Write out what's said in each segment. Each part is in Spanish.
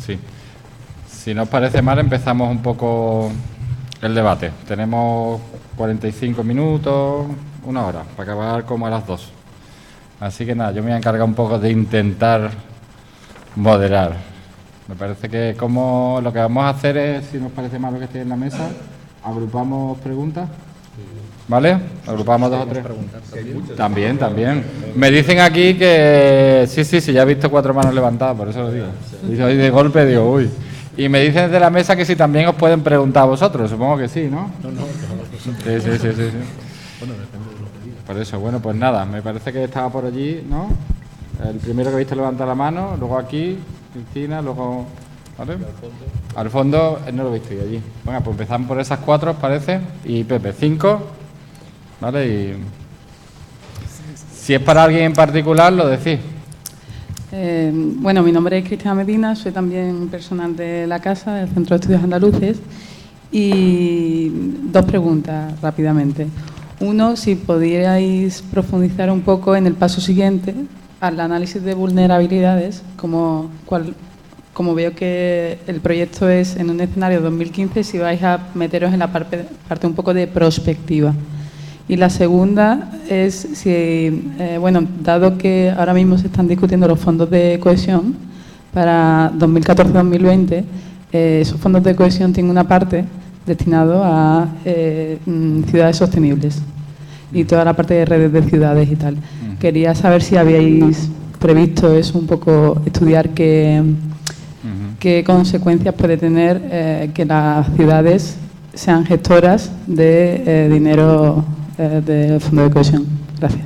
Sí. Si no os parece mal, empezamos un poco el debate. Tenemos 45 minutos, una hora, para acabar como a las 2. Así que nada, yo me voy a encargar un poco de intentar moderar. Me parece que como lo que vamos a hacer es, si nos parece mal lo que esté en la mesa, agrupamos preguntas. ¿Vale? Agrupamos 2 o 3. También. Me dicen aquí que... Sí, ya he visto 4 manos levantadas, por eso lo digo. Y hoy de golpe digo, uy. Y me dicen desde la mesa que si también os pueden preguntar a vosotros. Supongo que sí, ¿no? No. Sí. Bueno, depende de lo que diga. Por eso, bueno, pues nada. Me parece que estaba por allí, ¿no? El primero que he visto levantar la mano, luego aquí, Cristina, luego... ¿Vale? Al fondo no lo he visto, y allí. Venga, pues empezamos por esas 4, ¿os parece? Y Pepe, 5... ¿Vale? Y si es para alguien en particular, lo decís. Bueno, mi nombre es Cristina Medina, soy también personal de la Casa, del Centro de Estudios Andaluces. Y 2 preguntas rápidamente. Uno, si pudierais profundizar un poco en el paso siguiente, al análisis de vulnerabilidades, como veo que el proyecto es en un escenario 2015, si vais a meteros en la parte un poco de prospectiva. Y la segunda es si, dado que ahora mismo se están discutiendo los fondos de cohesión para 2014-2020, esos fondos de cohesión tienen una parte destinada a ciudades sostenibles y toda la parte de redes de ciudades y tal. Quería saber si habíais previsto eso un poco, estudiar qué consecuencias puede tener que las ciudades sean gestoras de dinero del Fondo de Cohesión. Gracias.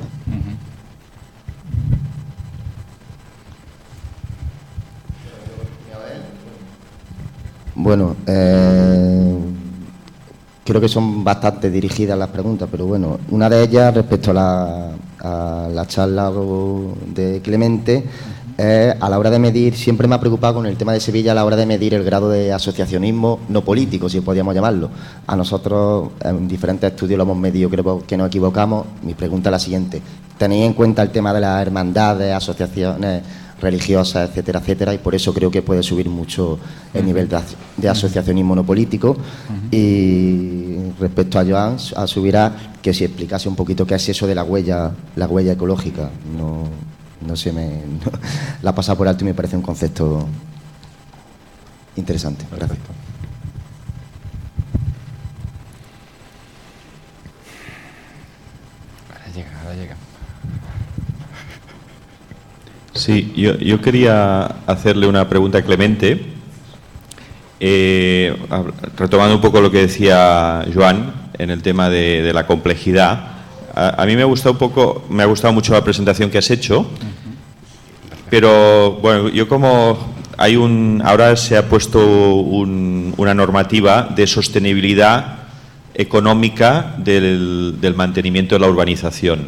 Bueno, creo que son bastante dirigidas las preguntas, pero bueno, una de ellas respecto a la charla de Clemente, a la hora de medir, siempre me ha preocupado con el tema de Sevilla a la hora de medir el grado de asociacionismo no político, si podríamos llamarlo. A nosotros en diferentes estudios lo hemos medido, creo que nos equivocamos. Mi pregunta es la siguiente: ¿tenéis en cuenta el tema de las hermandades, asociaciones religiosas, etcétera, etcétera? Y por eso creo que puede subir mucho el nivel de asociacionismo no político. Y respecto a Joan, a subirá que si explicase un poquito qué es eso de la huella ecológica. No sé, la ha pasado por alto y me parece un concepto interesante. Gracias. Ahora llega. Sí, yo quería hacerle una pregunta a Clemente, retomando un poco lo que decía Joan en el tema de la complejidad. A mí me ha gustado mucho la presentación que has hecho, pero bueno, yo como ahora se ha puesto una normativa de sostenibilidad económica del mantenimiento de la urbanización,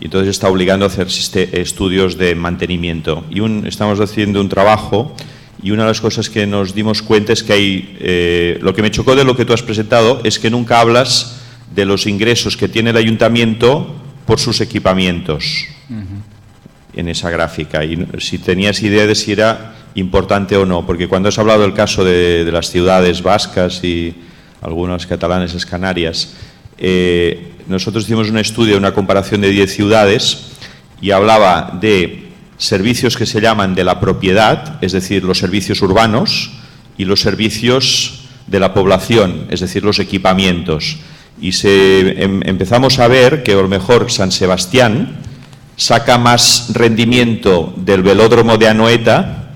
y entonces está obligando a hacer estudios de mantenimiento, y estamos haciendo un trabajo, y una de las cosas que nos dimos cuenta es que hay, lo que me chocó de lo que tú has presentado es que nunca hablas de los ingresos que tiene el ayuntamiento por sus equipamientos en esa gráfica, y si tenías idea de si era importante o no, porque cuando has hablado del caso de las ciudades vascas y algunas catalanes, Canarias, nosotros hicimos un estudio, una comparación de 10 ciudades, y hablaba de servicios que se llaman de la propiedad, es decir, los servicios urbanos, y los servicios de la población, es decir, los equipamientos. Y empezamos a ver que a lo mejor San Sebastián saca más rendimiento del velódromo de Anoeta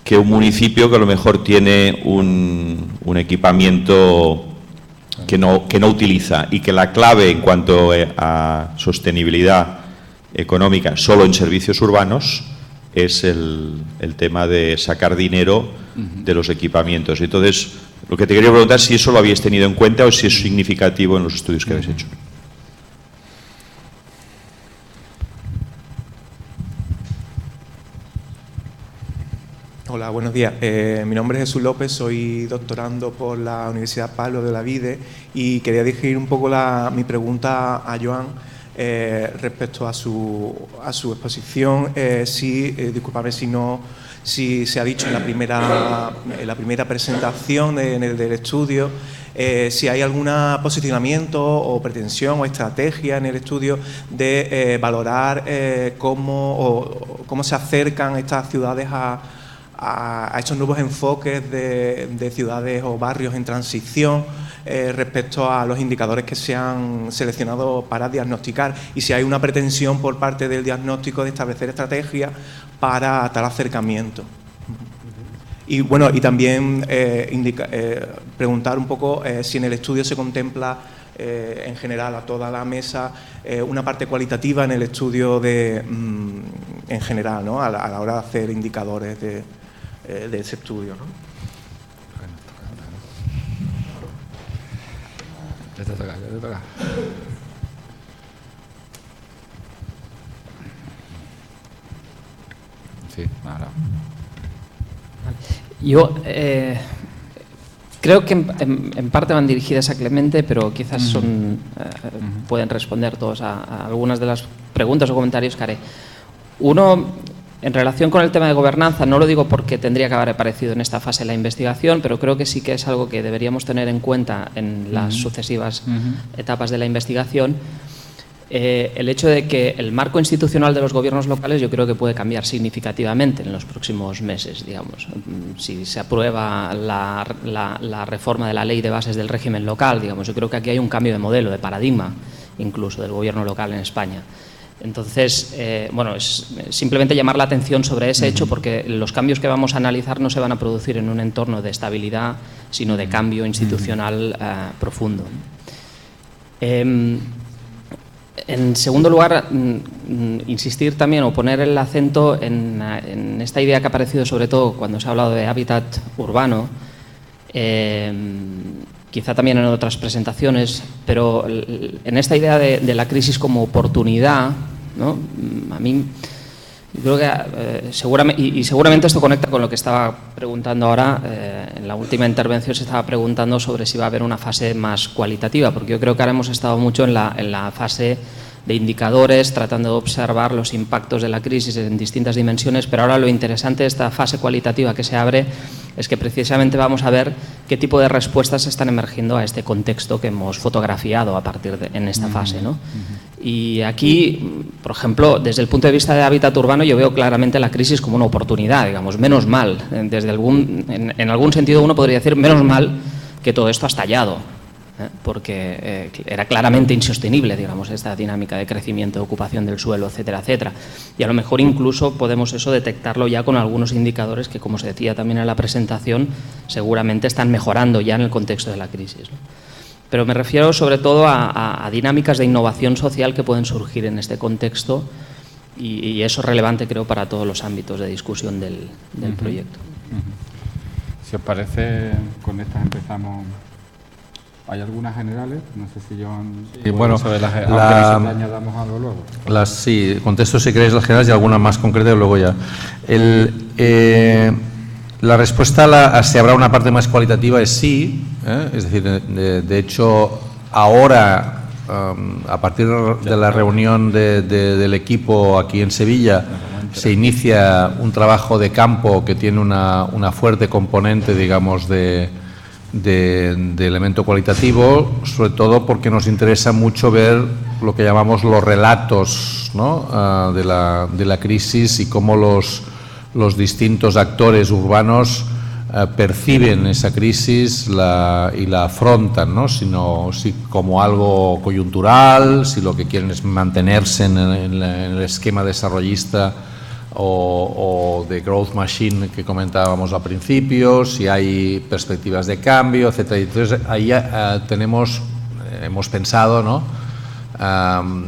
que un municipio que a lo mejor tiene un equipamiento que no utiliza, y que la clave en cuanto a sostenibilidad económica solo en servicios urbanos es el tema de sacar dinero de los equipamientos. Entonces, lo que te quería preguntar es si eso lo habíais tenido en cuenta o si es significativo en los estudios que habéis hecho. Hola, buenos días. Mi nombre es Jesús López, soy doctorando por la Universidad Pablo de Olavide y quería dirigir un poco mi pregunta a Joan. Respecto a su exposición, disculpadme si se ha dicho en la primera presentación del estudio, si hay algún posicionamiento o pretensión o estrategia en el estudio de valorar cómo se acercan estas ciudades a estos nuevos enfoques de ciudades o barrios en transición respecto a los indicadores que se han seleccionado para diagnosticar, y si hay una pretensión por parte del diagnóstico de establecer estrategias para tal acercamiento. Y bueno, y también preguntar un poco si en el estudio se contempla en general a toda la mesa una parte cualitativa en el estudio en general, ¿no? a la hora de hacer indicadores de ese estudio, ¿no? Ya te toca. Sí, ahora. Yo creo que en parte van dirigidas a Clemente, pero quizás pueden responder todos a algunas de las preguntas o comentarios que haré. Uno, en relación con el tema de gobernanza, no lo digo porque tendría que haber aparecido en esta fase de la investigación, pero creo que sí que es algo que deberíamos tener en cuenta en las sucesivas etapas de la investigación. El hecho de que el marco institucional de los gobiernos locales yo creo que puede cambiar significativamente en los próximos meses, digamos. Si se aprueba la reforma de la ley de bases del régimen local, digamos, yo creo que aquí hay un cambio de modelo, de paradigma, incluso del gobierno local en España. Entonces, bueno, es simplemente llamar la atención sobre ese hecho, porque los cambios que vamos a analizar no se van a producir en un entorno de estabilidad, sino de cambio institucional profundo. En segundo lugar, insistir también o poner el acento en esta idea que ha aparecido sobre todo cuando se ha hablado de hábitat urbano, quizá también en otras presentaciones, pero en esta idea de la crisis como oportunidad, ¿no? A mí creo que seguramente esto conecta con lo que estaba preguntando ahora. En la última intervención se estaba preguntando sobre si va a haber una fase más cualitativa, porque yo creo que ahora hemos estado mucho en la fase de indicadores, tratando de observar los impactos de la crisis en distintas dimensiones, pero ahora lo interesante de esta fase cualitativa que se abre es que precisamente vamos a ver qué tipo de respuestas están emergiendo a este contexto que hemos fotografiado a partir en esta fase, ¿no? Y aquí, por ejemplo, desde el punto de vista de hábitat urbano, yo veo claramente la crisis como una oportunidad, digamos, menos mal. En algún sentido uno podría decir, menos mal que todo esto ha estallado, porque era claramente insostenible, digamos, esta dinámica de crecimiento, de ocupación del suelo, etcétera, etcétera. Y a lo mejor incluso podemos detectarlo ya con algunos indicadores que, como se decía también en la presentación, seguramente están mejorando ya en el contexto de la crisis, ¿no? Pero me refiero sobre todo a dinámicas de innovación social que pueden surgir en este contexto, y eso es relevante, creo, para todos los ámbitos de discusión del proyecto. Si os parece, con estas empezamos. ¿Hay algunas generales? No sé si yo... Sí, bueno, añadamos algo luego. Sí, contesto si queréis las generales y alguna más concreta y luego ya. La respuesta si habrá una parte más cualitativa es sí, es decir, de hecho, ahora, a partir de la reunión del equipo aquí en Sevilla, se inicia un trabajo de campo que tiene una fuerte componente, digamos, de elemento cualitativo, sobre todo porque nos interesa mucho ver lo que llamamos los relatos, ¿no? de la crisis y cómo los distintos actores urbanos perciben esa crisis y la afrontan, ¿no? Si como algo coyuntural, si lo que quieren es mantenerse en el esquema desarrollista o de growth machine que comentábamos al principio, si hay perspectivas de cambio, etcétera. Entonces ahí hemos pensado, ¿no?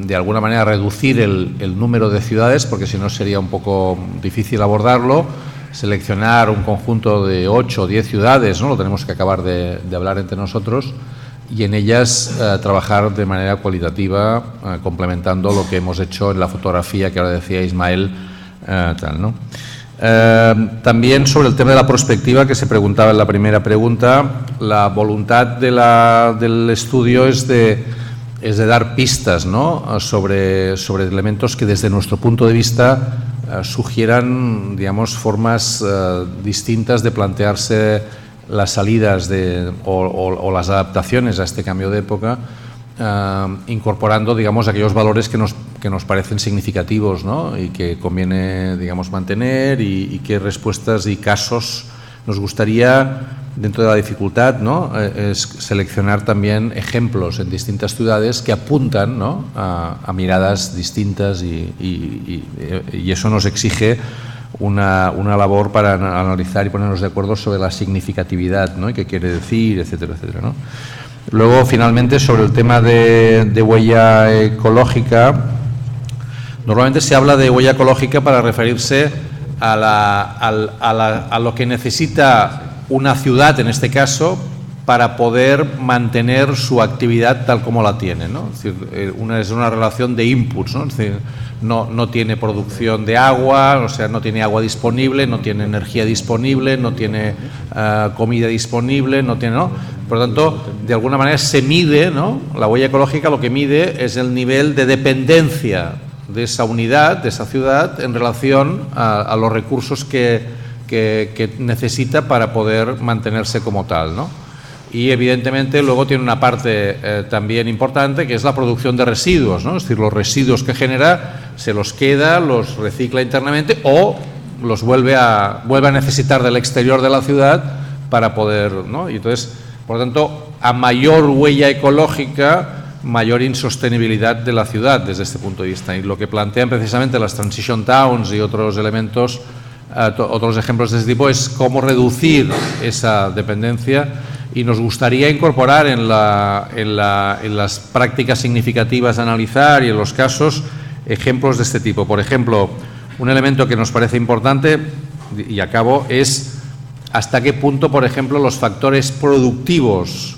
De alguna manera reducir el número de ciudades, porque si no sería un poco difícil abordarlo, seleccionar un conjunto de 8 o 10 ciudades, ¿no? Lo tenemos que acabar de hablar entre nosotros, y en ellas trabajar de manera cualitativa, complementando lo que hemos hecho en la fotografía que ahora decía Ismael, ¿no? También sobre el tema de la prospectiva que se preguntaba en la primera pregunta, la voluntad del estudio es de es de dar pistas, ¿no?, sobre elementos que desde nuestro punto de vista sugieran, digamos, formas distintas de plantearse las salidas o las adaptaciones a este cambio de época, incorporando, digamos, aquellos valores que nos parecen significativos, ¿no?, y que conviene, digamos, mantener, y qué respuestas y casos nos gustaría, dentro de la dificultad, ¿no?, es seleccionar también ejemplos en distintas ciudades que apuntan, ¿no?, a miradas distintas, y eso nos exige una labor para analizar y ponernos de acuerdo sobre la significatividad, ¿no?, y qué quiere decir, etcétera, etcétera, ¿no? Luego, finalmente, sobre el tema de huella ecológica, normalmente se habla de huella ecológica para referirse a lo que necesita una ciudad, en este caso, para poder mantener su actividad tal como la tiene, ¿no? Es decir, es una relación de inputs, ¿no? Es decir, no tiene producción de agua, o sea, no tiene agua disponible, no tiene energía disponible, no tiene comida disponible, no tiene, ¿no? Por lo tanto, de alguna manera se mide, ¿no? La huella ecológica lo que mide es el nivel de dependencia de esa unidad, de esa ciudad, en relación a los recursos que necesita para poder mantenerse como tal, ¿no? Y evidentemente luego tiene una parte también importante, que es la producción de residuos, ¿no? Es decir, los residuos que genera se los queda, los recicla internamente o los vuelve a necesitar del exterior de la ciudad para poder, ¿no? Y entonces, por lo tanto, a mayor huella ecológica, mayor insostenibilidad de la ciudad desde este punto de vista. Y lo que plantean precisamente las Transition Towns y otros elementos, otros ejemplos de este tipo, es cómo reducir esa dependencia, y nos gustaría incorporar en las prácticas significativas a analizar y en los casos ejemplos de este tipo. Por ejemplo, un elemento que nos parece importante, y acabo, es hasta qué punto, por ejemplo, los factores productivos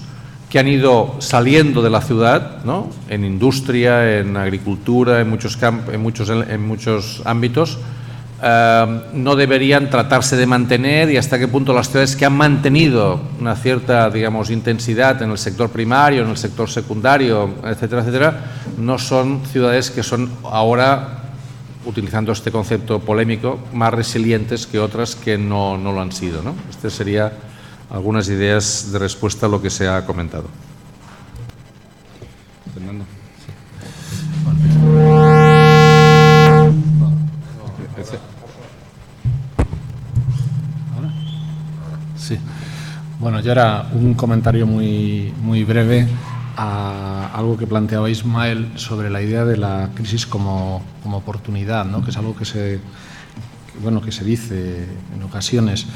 que han ido saliendo de la ciudad, ¿no?, en industria, en agricultura, en muchos ámbitos, no deberían tratarse de mantener, y hasta qué punto las ciudades que han mantenido una cierta, digamos, intensidad en el sector primario, en el sector secundario, etcétera, etcétera, no son ciudades que son ahora, utilizando este concepto polémico, más resilientes que otras que no lo han sido, ¿no? Estas serían algunas ideas de respuesta a lo que se ha comentado. Fernando. Sí. Bueno, yo era un comentario muy breve a algo que planteaba Ismael sobre la idea de la crisis como oportunidad, ¿no?, que es algo que se dice en ocasiones.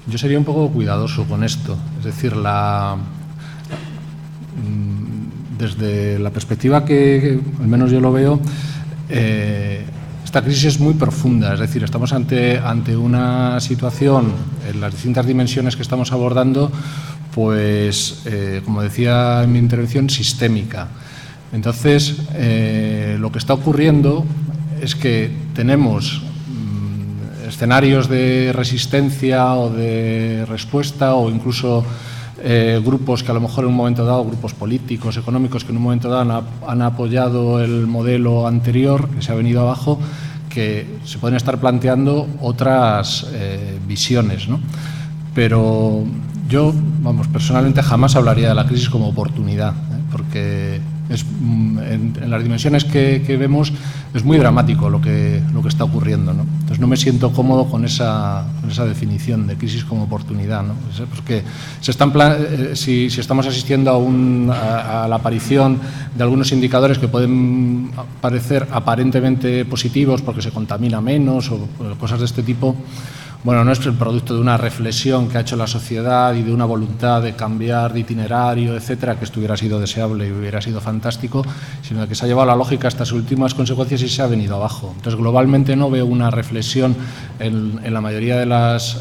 Yo sería un poco cuidadoso con esto, es decir, desde la perspectiva que al menos yo lo veo, esta crisis es muy profunda, es decir, estamos ante una situación en las distintas dimensiones que estamos abordando, pues, como decía en mi intervención, sistémica. Entonces, lo que está ocurriendo es que tenemos escenarios de resistencia o de respuesta, o incluso grupos que a lo mejor en un momento dado, grupos políticos, económicos, que en un momento dado han apoyado el modelo anterior que se ha venido abajo, que se pueden estar planteando otras visiones, ¿no? Pero yo, personalmente jamás hablaría de la crisis como oportunidad, porque en las dimensiones que vemos es muy dramático lo que está ocurriendo, ¿no? Entonces no me siento cómodo con esa definición de crisis como oportunidad, ¿no? Porque si estamos asistiendo a la aparición de algunos indicadores que pueden parecer aparentemente positivos porque se contamina menos o cosas de este tipo, bueno, no es el producto de una reflexión que ha hecho la sociedad y de una voluntad de cambiar de itinerario, etcétera, que esto hubiera sido deseable y hubiera sido fantástico, sino que se ha llevado la lógica hasta sus últimas consecuencias y se ha venido abajo. Entonces, globalmente no veo una reflexión en la mayoría de las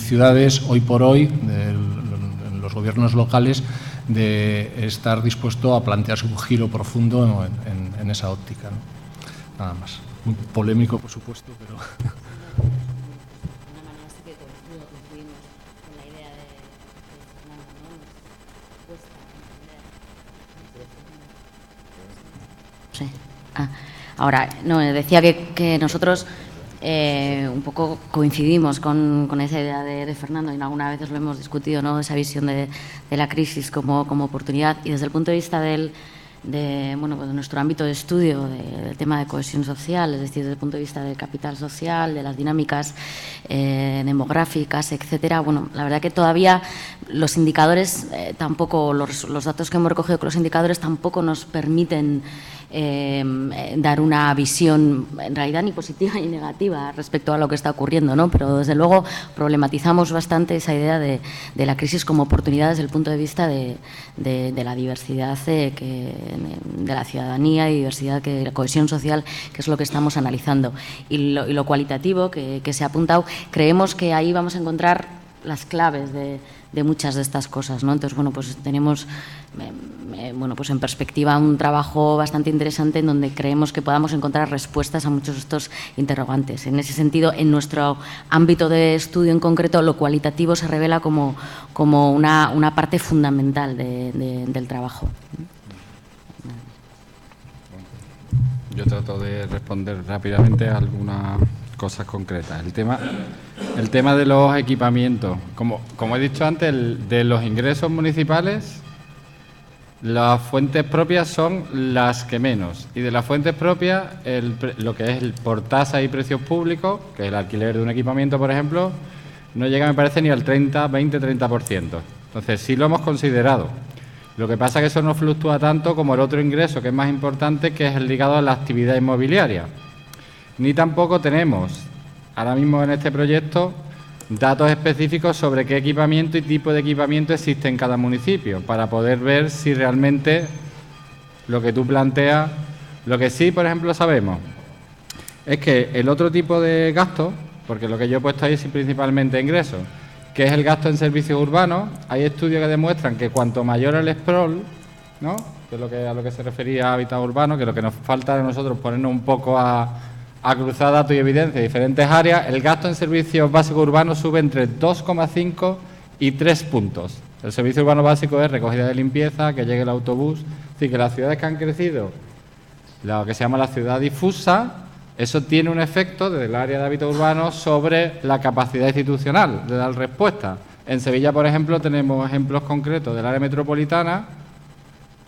ciudades, hoy por hoy, en los gobiernos locales, de estar dispuesto a plantearse un giro profundo en esa óptica, ¿no? Nada más. Muy polémico, por supuesto, pero... Sí. Ahora, no, decía que nosotros un poco coincidimos con esa idea de Fernando, y algunas veces lo hemos discutido, ¿no? Esa visión de la crisis como oportunidad, y desde el punto de vista de nuestro ámbito de estudio del tema de cohesión social, es decir, desde el punto de vista del capital social, de las dinámicas demográficas, etcétera. Bueno, la verdad que todavía los indicadores tampoco, los datos que hemos recogido con los indicadores tampoco nos permiten dar una visión en realidad ni positiva ni negativa respecto a lo que está ocurriendo, ¿no? Pero desde luego problematizamos bastante esa idea de la crisis como oportunidad desde el punto de vista de la diversidad de la ciudadanía y diversidad, de la cohesión social, que es lo que estamos analizando. Y lo cualitativo que se ha apuntado, creemos que ahí vamos a encontrar las claves de muchas de estas cosas, ¿no? Entonces, bueno, pues tenemos pues en perspectiva un trabajo bastante interesante en donde creemos que podamos encontrar respuestas a muchos de estos interrogantes. En ese sentido, en nuestro ámbito de estudio en concreto, lo cualitativo se revela como una parte fundamental del trabajo. Yo trato de responder rápidamente a algunas cosas concretas. El tema de los equipamientos. Como he dicho antes, de los ingresos municipales, las fuentes propias son las que menos. Y de las fuentes propias, lo que es por tasa y precios públicos, que es el alquiler de un equipamiento, por ejemplo, no llega, me parece, ni al 30%. Entonces, sí lo hemos considerado. Lo que pasa es que eso no fluctúa tanto como el otro ingreso, que es más importante, que es el ligado a la actividad inmobiliaria. Ni tampoco tenemos, ahora mismo en este proyecto, datos específicos sobre qué equipamiento y tipo de equipamiento existe en cada municipio, para poder ver si realmente lo que tú planteas. Lo que sí, por ejemplo, sabemos es que el otro tipo de gasto, porque lo que yo he puesto ahí es principalmente ingresos, que es el gasto en servicios urbanos, hay estudios que demuestran que cuanto mayor el sprawl, ¿no?, que es a lo que se refería a hábitat urbano, que lo que nos falta a nosotros ponernos un poco a cruzar datos y evidencia de diferentes áreas, el gasto en servicios básicos urbanos sube entre 2,5 y 3 puntos. El servicio urbano básico es recogida de limpieza, que llegue el autobús. Es decir, que las ciudades que han crecido, lo que se llama la ciudad difusa, eso tiene un efecto desde el área de hábitat urbano sobre la capacidad institucional de dar respuesta. En Sevilla, por ejemplo, tenemos ejemplos concretos del área metropolitana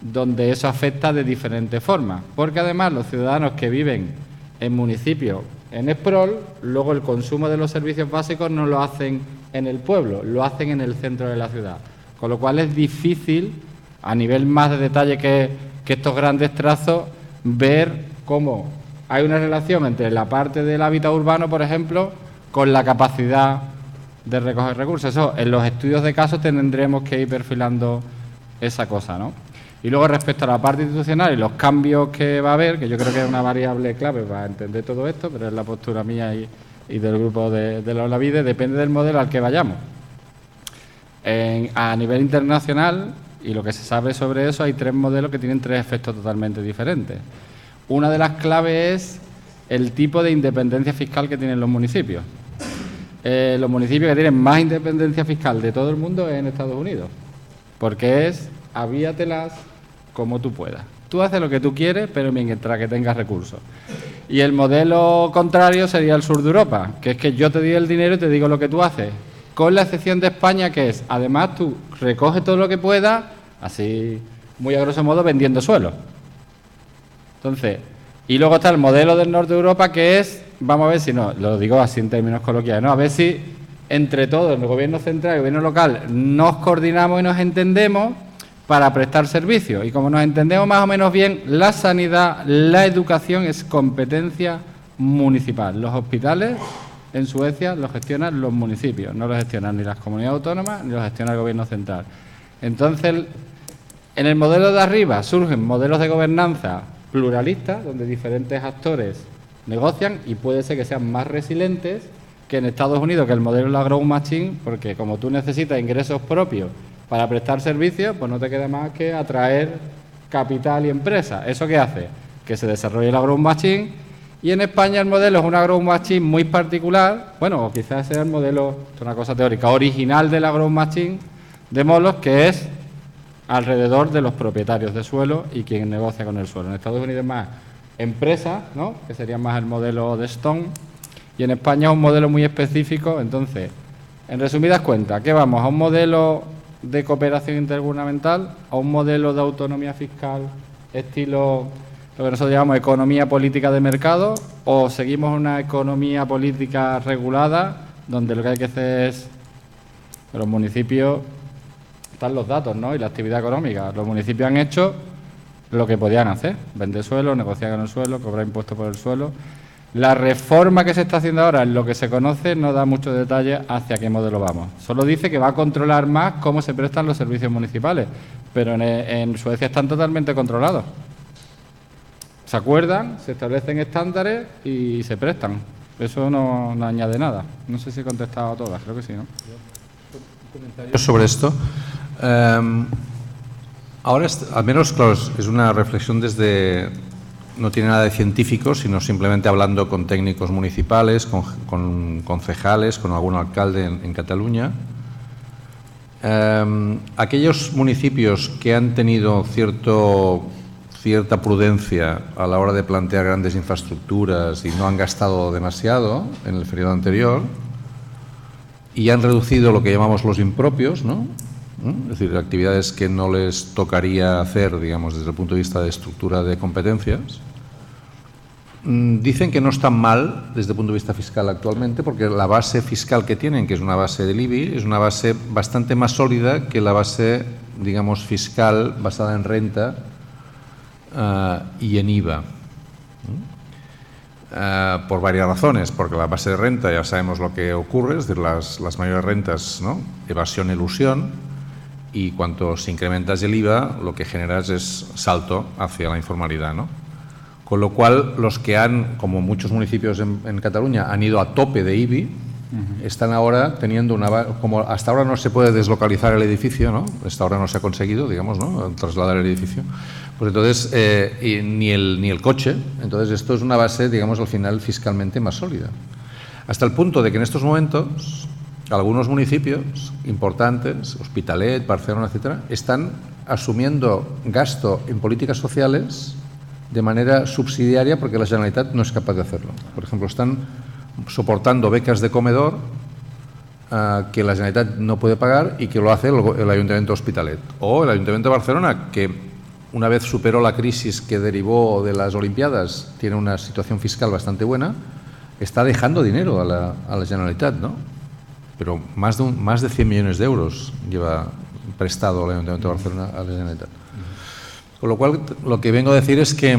donde eso afecta de diferentes formas, porque además los ciudadanos que viven en municipios en sprawl, luego el consumo de los servicios básicos no lo hacen en el pueblo, lo hacen en el centro de la ciudad. Con lo cual es difícil, a nivel más de detalle que estos grandes trazos, ver cómo hay una relación entre la parte del hábitat urbano, por ejemplo, con la capacidad de recoger recursos. Eso, en los estudios de casos tendremos que ir perfilando esa cosa, ¿no? Y luego, respecto a la parte institucional y los cambios que va a haber, que yo creo que es una variable clave para entender todo esto, pero es la postura mía y del grupo de la Olavide, depende del modelo al que vayamos. A nivel internacional, y lo que se sabe sobre eso, hay 3 modelos que tienen 3 efectos totalmente diferentes. Una de las claves es el tipo de independencia fiscal que tienen los municipios. Los municipios que tienen más independencia fiscal de todo el mundo es en Estados Unidos, porque es avíatelas como tú puedas. Tú haces lo que tú quieres, pero mientras que tengas recursos. Y el modelo contrario sería el sur de Europa, que es que yo te doy el dinero y te digo lo que tú haces, con la excepción de España, que es, además, tú recoges todo lo que puedas, así muy a grosso modo, vendiendo suelo. Entonces, y luego está el modelo del norte de Europa, que es, vamos a ver si no, lo digo así en términos coloquiales, ¿no? A ver si entre todos, el gobierno central y el gobierno local, nos coordinamos y nos entendemos para prestar servicios. Y como nos entendemos más o menos bien, la sanidad, la educación es competencia municipal. Los hospitales en Suecia los gestionan los municipios, no los gestionan ni las comunidades autónomas ni los gestiona el gobierno central. Entonces, en el modelo de arriba surgen modelos de gobernanza pluralistas, donde diferentes actores negocian y puede ser que sean más resilientes que en Estados Unidos, que el modelo de la growth machine, porque como tú necesitas ingresos propios para prestar servicios, pues no te queda más que atraer capital y empresas. ¿Eso qué hace? Que se desarrolle la growth machine, y en España el modelo es una growth machine muy particular, bueno, o quizás sea el modelo, es una cosa teórica, original de la growth machine de Molos, que es alrededor de los propietarios de suelo y quien negocia con el suelo. En Estados Unidos es más empresas, ¿no?, que sería más el modelo de Stone, y en España es un modelo muy específico. Entonces, en resumidas cuentas, ¿qué vamos? ¿A un modelo de cooperación intergubernamental? ¿A un modelo de autonomía fiscal estilo lo que nosotros llamamos economía política de mercado? ¿O seguimos una economía política regulada donde lo que hay que hacer es, los municipios, están los datos, ¿no?, y la actividad económica? Los municipios han hecho lo que podían hacer: vender suelo, negociar con el suelo, cobrar impuestos por el suelo. La reforma que se está haciendo ahora, en lo que se conoce, no da muchos detalles hacia qué modelo vamos. Solo dice que va a controlar más cómo se prestan los servicios municipales, pero en Suecia están totalmente controlados. Se acuerdan, se establecen estándares y se prestan. Eso no añade nada. No sé si he contestado a todas, creo que sí, ¿no? Comentarios sobre esto. Ahora, al menos, claro, es una reflexión desde... No tiene nada de científico, sino simplemente hablando con técnicos municipales, con concejales, con algún alcalde en Cataluña. Aquellos municipios que han tenido cierta prudencia a la hora de plantear grandes infraestructuras y no han gastado demasiado en el periodo anterior y han reducido lo que llamamos los impropios, ¿no? Es decir, actividades que no les tocaría hacer, digamos, desde el punto de vista de estructura de competencias, dicen que no están mal desde el punto de vista fiscal actualmente, porque la base fiscal que tienen, que es una base del IBI, es una base bastante más sólida que la base, digamos, fiscal basada en renta y en IVA. Por varias razones, porque la base de renta ya sabemos lo que ocurre, es decir, las mayores rentas, ¿no?, evasión, elusión, y cuanto se incrementas el IVA, lo que generas es salto hacia la informalidad, ¿no? Con lo cual, los que han, como muchos municipios en Cataluña, han ido a tope de IBI, están ahora teniendo como hasta ahora no se puede deslocalizar el edificio, ¿no?, hasta ahora no se ha conseguido, digamos, ¿no?, trasladar el edificio, pues entonces, ni el coche. Entonces, esto es una base, digamos, al final fiscalmente más sólida. Hasta el punto de que en estos momentos algunos municipios importantes, Hospitalet, Barcelona, etcétera, están asumiendo gasto en políticas sociales de manera subsidiaria porque la Generalitat no es capaz de hacerlo. Por ejemplo, están soportando becas de comedor que la Generalitat no puede pagar y que lo hace el Ayuntamiento de Hospitalet. O el Ayuntamiento de Barcelona, que una vez superó la crisis que derivó de las Olimpiadas, tiene una situación fiscal bastante buena, está dejando dinero a la Generalitat, ¿no? Pero más de 100 millones de euros lleva prestado el Ayuntamiento de Barcelona a la Generalitat. Con lo cual, lo que vengo a decir es que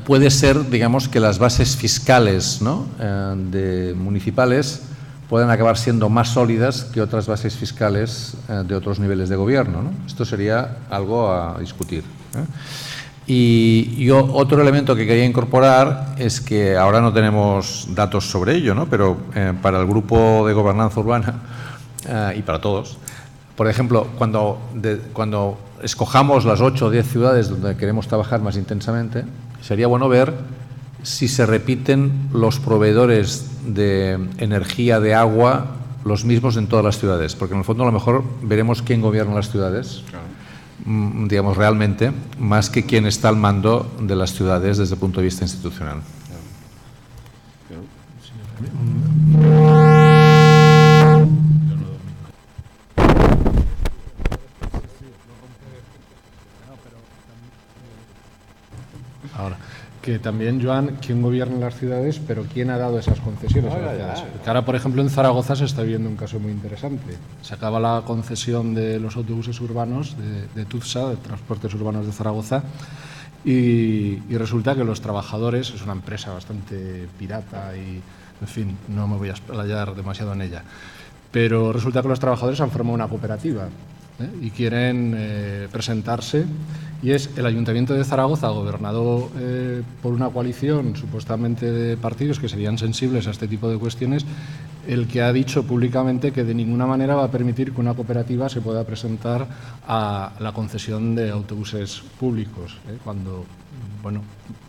puede ser, digamos, que las bases fiscales, ¿no?, de municipales puedan acabar siendo más sólidas que otras bases fiscales de otros niveles de gobierno, ¿no? Esto sería algo a discutir, ¿eh? Y otro elemento que quería incorporar es que ahora no tenemos datos sobre ello, ¿no?, pero para el grupo de gobernanza urbana y para todos, por ejemplo, cuando escojamos las 8 o 10 ciudades donde queremos trabajar más intensamente, sería bueno ver si se repiten los proveedores de energía, de agua, los mismos en todas las ciudades, porque en el fondo a lo mejor veremos quién gobierna las ciudades, digamos, realmente, más que quién está al mando de las ciudades desde el punto de vista institucional. Ahora, que también, Joan, quién gobierna las ciudades, pero quién ha dado esas concesiones a las ciudades. Porque ahora, por ejemplo, en Zaragoza se está viendo un caso muy interesante. Se acaba la concesión de los autobuses urbanos de TUZSA, de Transportes Urbanos de Zaragoza, y resulta que los trabajadores, es una empresa bastante pirata y, en fin, no me voy a explayar demasiado en ella, pero resulta que los trabajadores han formado una cooperativa y quieren presentarse, y es el Ayuntamiento de Zaragoza, gobernado por una coalición supuestamente de partidos que serían sensibles a este tipo de cuestiones, el que ha dicho públicamente que de ninguna manera va a permitir que una cooperativa se pueda presentar a la concesión de autobuses públicos, cuando, bueno,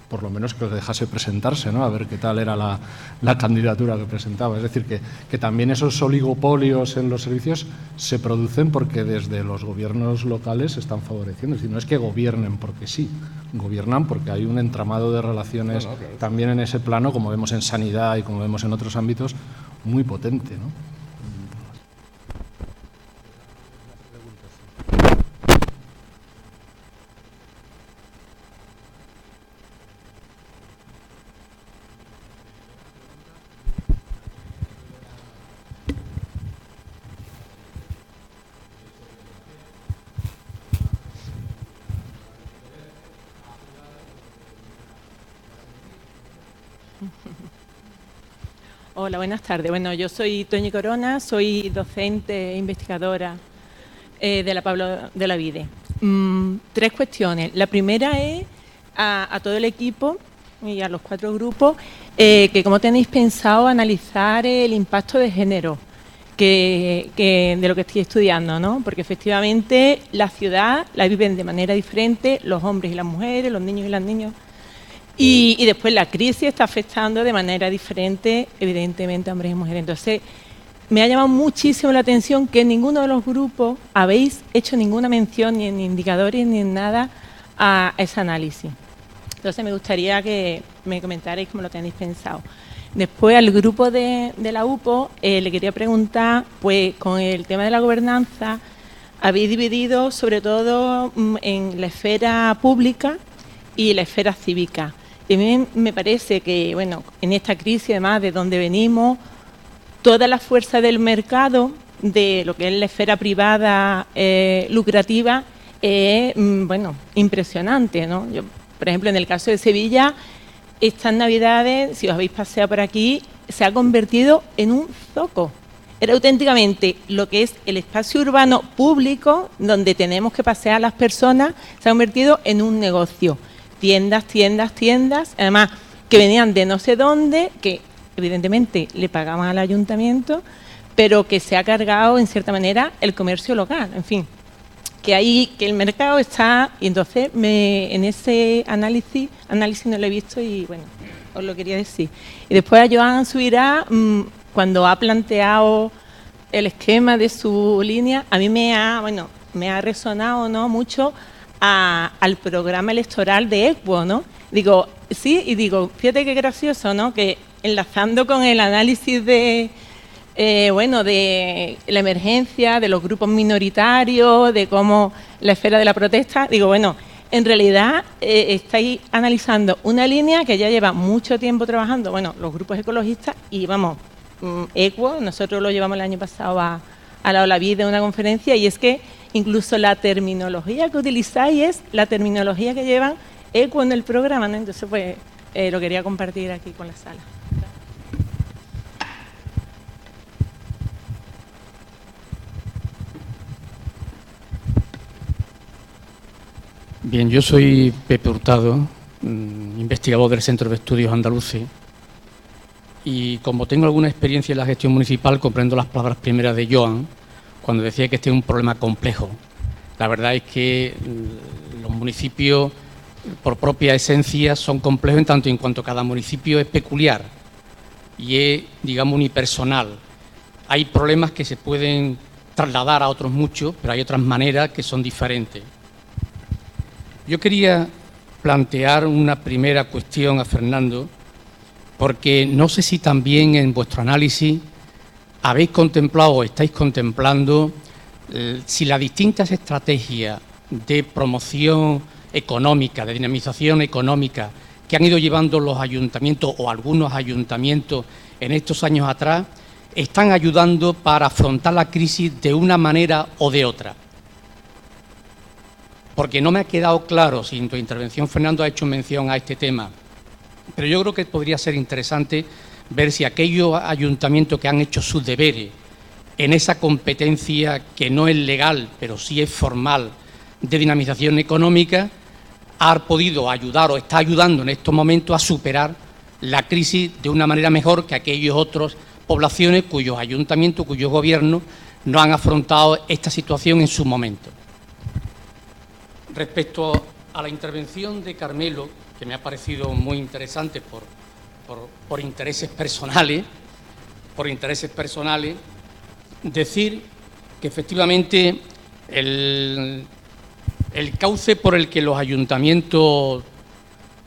por lo menos que los dejase presentarse, ¿no? A ver qué tal era la candidatura que presentaba. Es decir, que también esos oligopolios en los servicios se producen porque desde los gobiernos locales se están favoreciendo. Es decir, no es que gobiernen porque sí, gobiernan porque hay un entramado de relaciones también en ese plano, como vemos en sanidad y como vemos en otros ámbitos, muy potente, ¿no? Hola, buenas tardes. Bueno, yo soy Toñi Corona, soy docente e investigadora de la Pablo de Olavide. 3 cuestiones. La primera es a todo el equipo y a los 4 grupos que cómo tenéis pensado analizar el impacto de género de lo que estoy estudiando, ¿no? Porque efectivamente la ciudad la viven de manera diferente los hombres y las mujeres, los niños y las niñas. Y después la crisis está afectando de manera diferente, evidentemente, a hombres y mujeres. Entonces, me ha llamado muchísimo la atención que ninguno de los grupos habéis hecho ninguna mención, ni en indicadores, ni en nada, a ese análisis. Entonces, me gustaría que me comentarais cómo lo tenéis pensado. Después, al grupo de la UPO, le quería preguntar, pues, con el tema de la gobernanza, habéis dividido, sobre todo, en la esfera pública y la esfera cívica. Y a mí me parece que, bueno, en esta crisis, además de donde venimos, toda la fuerza del mercado, de lo que es la esfera privada lucrativa, es, bueno, impresionante, ¿no? Yo, por ejemplo, en el caso de Sevilla, estas Navidades, si os habéis paseado por aquí, se ha convertido en un zoco. Era auténticamente lo que es el espacio urbano público, donde tenemos que pasear a las personas, se ha convertido en un negocio. Tiendas, tiendas, tiendas, además que venían de no sé dónde, que evidentemente le pagaban al ayuntamiento, pero que se ha cargado en cierta manera el comercio local, en fin, que el mercado está, y entonces en ese análisis no lo he visto y bueno, os lo quería decir. Y después a Joan Subirá, cuando ha planteado el esquema de su línea, a mí me ha resonado, ¿no?, mucho al programa electoral de ECUO, ¿no? Digo, sí, y digo, fíjate qué gracioso, ¿no?, que enlazando con el análisis de la emergencia, de los grupos minoritarios, de cómo la esfera de la protesta, digo, bueno, en realidad estáis analizando una línea que ya lleva mucho tiempo trabajando, bueno, los grupos ecologistas y, vamos, ECUO, nosotros lo llevamos el año pasado a la Olavide de una conferencia, y es que incluso la terminología que utilizáis es la terminología que llevan ECUO en el programa, ¿no? Entonces, pues, lo quería compartir aquí con la sala. Bien, yo soy Pepe Hurtado, investigador del Centro de Estudios Andaluces, y como tengo alguna experiencia en la gestión municipal, comprendo las palabras primeras de Joan cuando decía que este es un problema complejo. La verdad es que los municipios, por propia esencia, son complejos en tanto y en cuanto cada municipio es peculiar y es, digamos, unipersonal. Hay problemas que se pueden trasladar a otros muchos, pero hay otras maneras que son diferentes. Yo quería plantear una primera cuestión a Fernando, porque no sé si también en vuestro análisis habéis contemplado o estáis contemplando si las distintas estrategias de promoción económica, de dinamización económica que han ido llevando los ayuntamientos o algunos ayuntamientos en estos años atrás, están ayudando para afrontar la crisis de una manera o de otra. Porque no me ha quedado claro si en tu intervención, Fernando, ha hecho mención a este tema, pero yo creo que podría ser interesante ver si aquellos ayuntamientos que han hecho sus deberes en esa competencia que no es legal, pero sí es formal, de dinamización económica, ha podido ayudar o está ayudando en estos momentos a superar la crisis de una manera mejor que aquellos otros poblaciones cuyos ayuntamientos, cuyos gobiernos no han afrontado esta situación en su momento. Respecto a la intervención de Carmelo, que me ha parecido muy interesante por intereses personales, decir que efectivamente el cauce por el que los ayuntamientos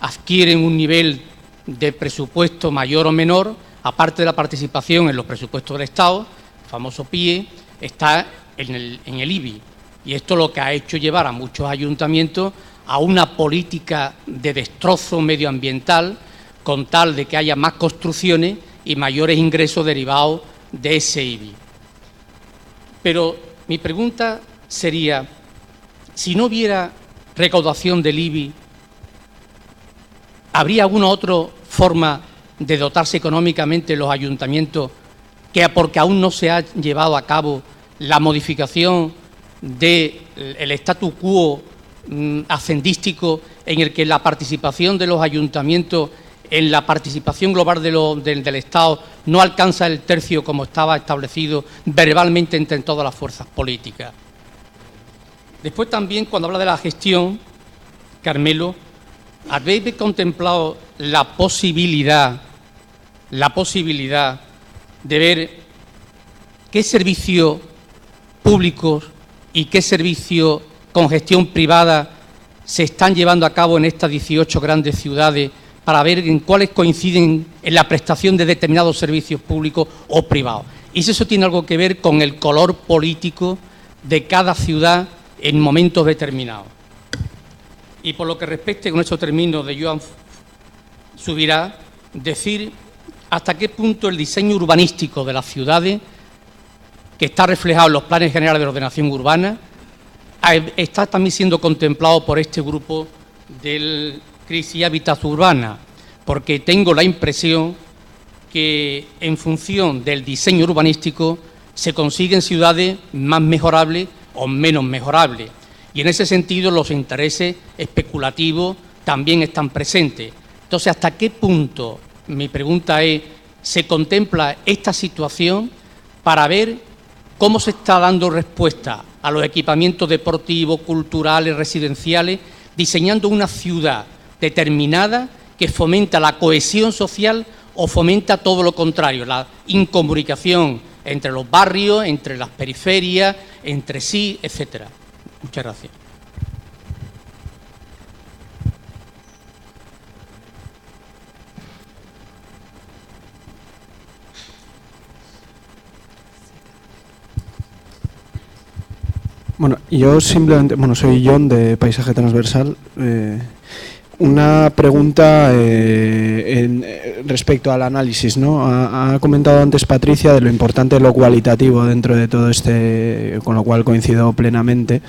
adquieren un nivel de presupuesto mayor o menor, aparte de la participación en los presupuestos del Estado, el famoso PIE, está en el IBI. Y esto lo que ha hecho llevar a muchos ayuntamientos a una política de destrozo medioambiental con tal de que haya más construcciones y mayores ingresos derivados de ese IBI. Pero mi pregunta sería, si no hubiera recaudación del IBI, ¿habría alguna otra forma de dotarse económicamente los ayuntamientos porque aún no se ha llevado a cabo la modificación del statu quo hacendístico en el que la participación de los ayuntamientos en la participación global del Estado no alcanza el tercio como estaba establecido verbalmente entre todas las fuerzas políticas? Después también, cuando habla de la gestión, Carmelo, ¿habéis contemplado la posibilidad de ver qué servicios públicos y qué servicios con gestión privada se están llevando a cabo en estas 18 grandes ciudades para ver en cuáles coinciden en la prestación de determinados servicios públicos o privados? Y si eso tiene algo que ver con el color político de cada ciudad en momentos determinados. Y por lo que respecte, con esto termino, de Joan Subirá, decir hasta qué punto el diseño urbanístico de las ciudades, que está reflejado en los planes generales de ordenación urbana, está también siendo contemplado por este grupo del Crisis y Hábitat Urbana, porque tengo la impresión que en función del diseño urbanístico se consiguen ciudades más mejorables o menos mejorables. Y en ese sentido los intereses especulativos también están presentes. Entonces, ¿hasta qué punto, mi pregunta es, se contempla esta situación para ver cómo se está dando respuesta a los equipamientos deportivos, culturales, residenciales, diseñando una ciudad determinada que fomenta la cohesión social o fomenta todo lo contrario, la incomunicación entre los barrios, entre las periferias, entre sí, etcétera? Muchas gracias. Bueno, yo simplemente, soy John de Paisaje Transversal. Una pregunta respecto al análisis, ¿no? Ha comentado antes Patricia de lo importante de lo cualitativo dentro de todo este, con lo cual coincido plenamente.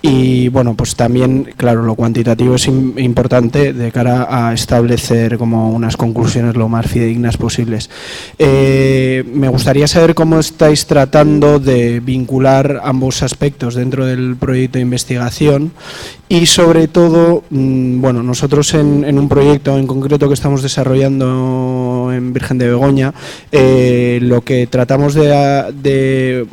Y bueno, pues también, claro, lo cuantitativo es importante de cara a establecer como unas conclusiones lo más fidedignas posibles. Me gustaría saber cómo estáis tratando de vincular ambos aspectos dentro del proyecto de investigación y sobre todo, bueno, nosotros en un proyecto en concreto que estamos desarrollando en Virgen de Begoña, lo que tratamos de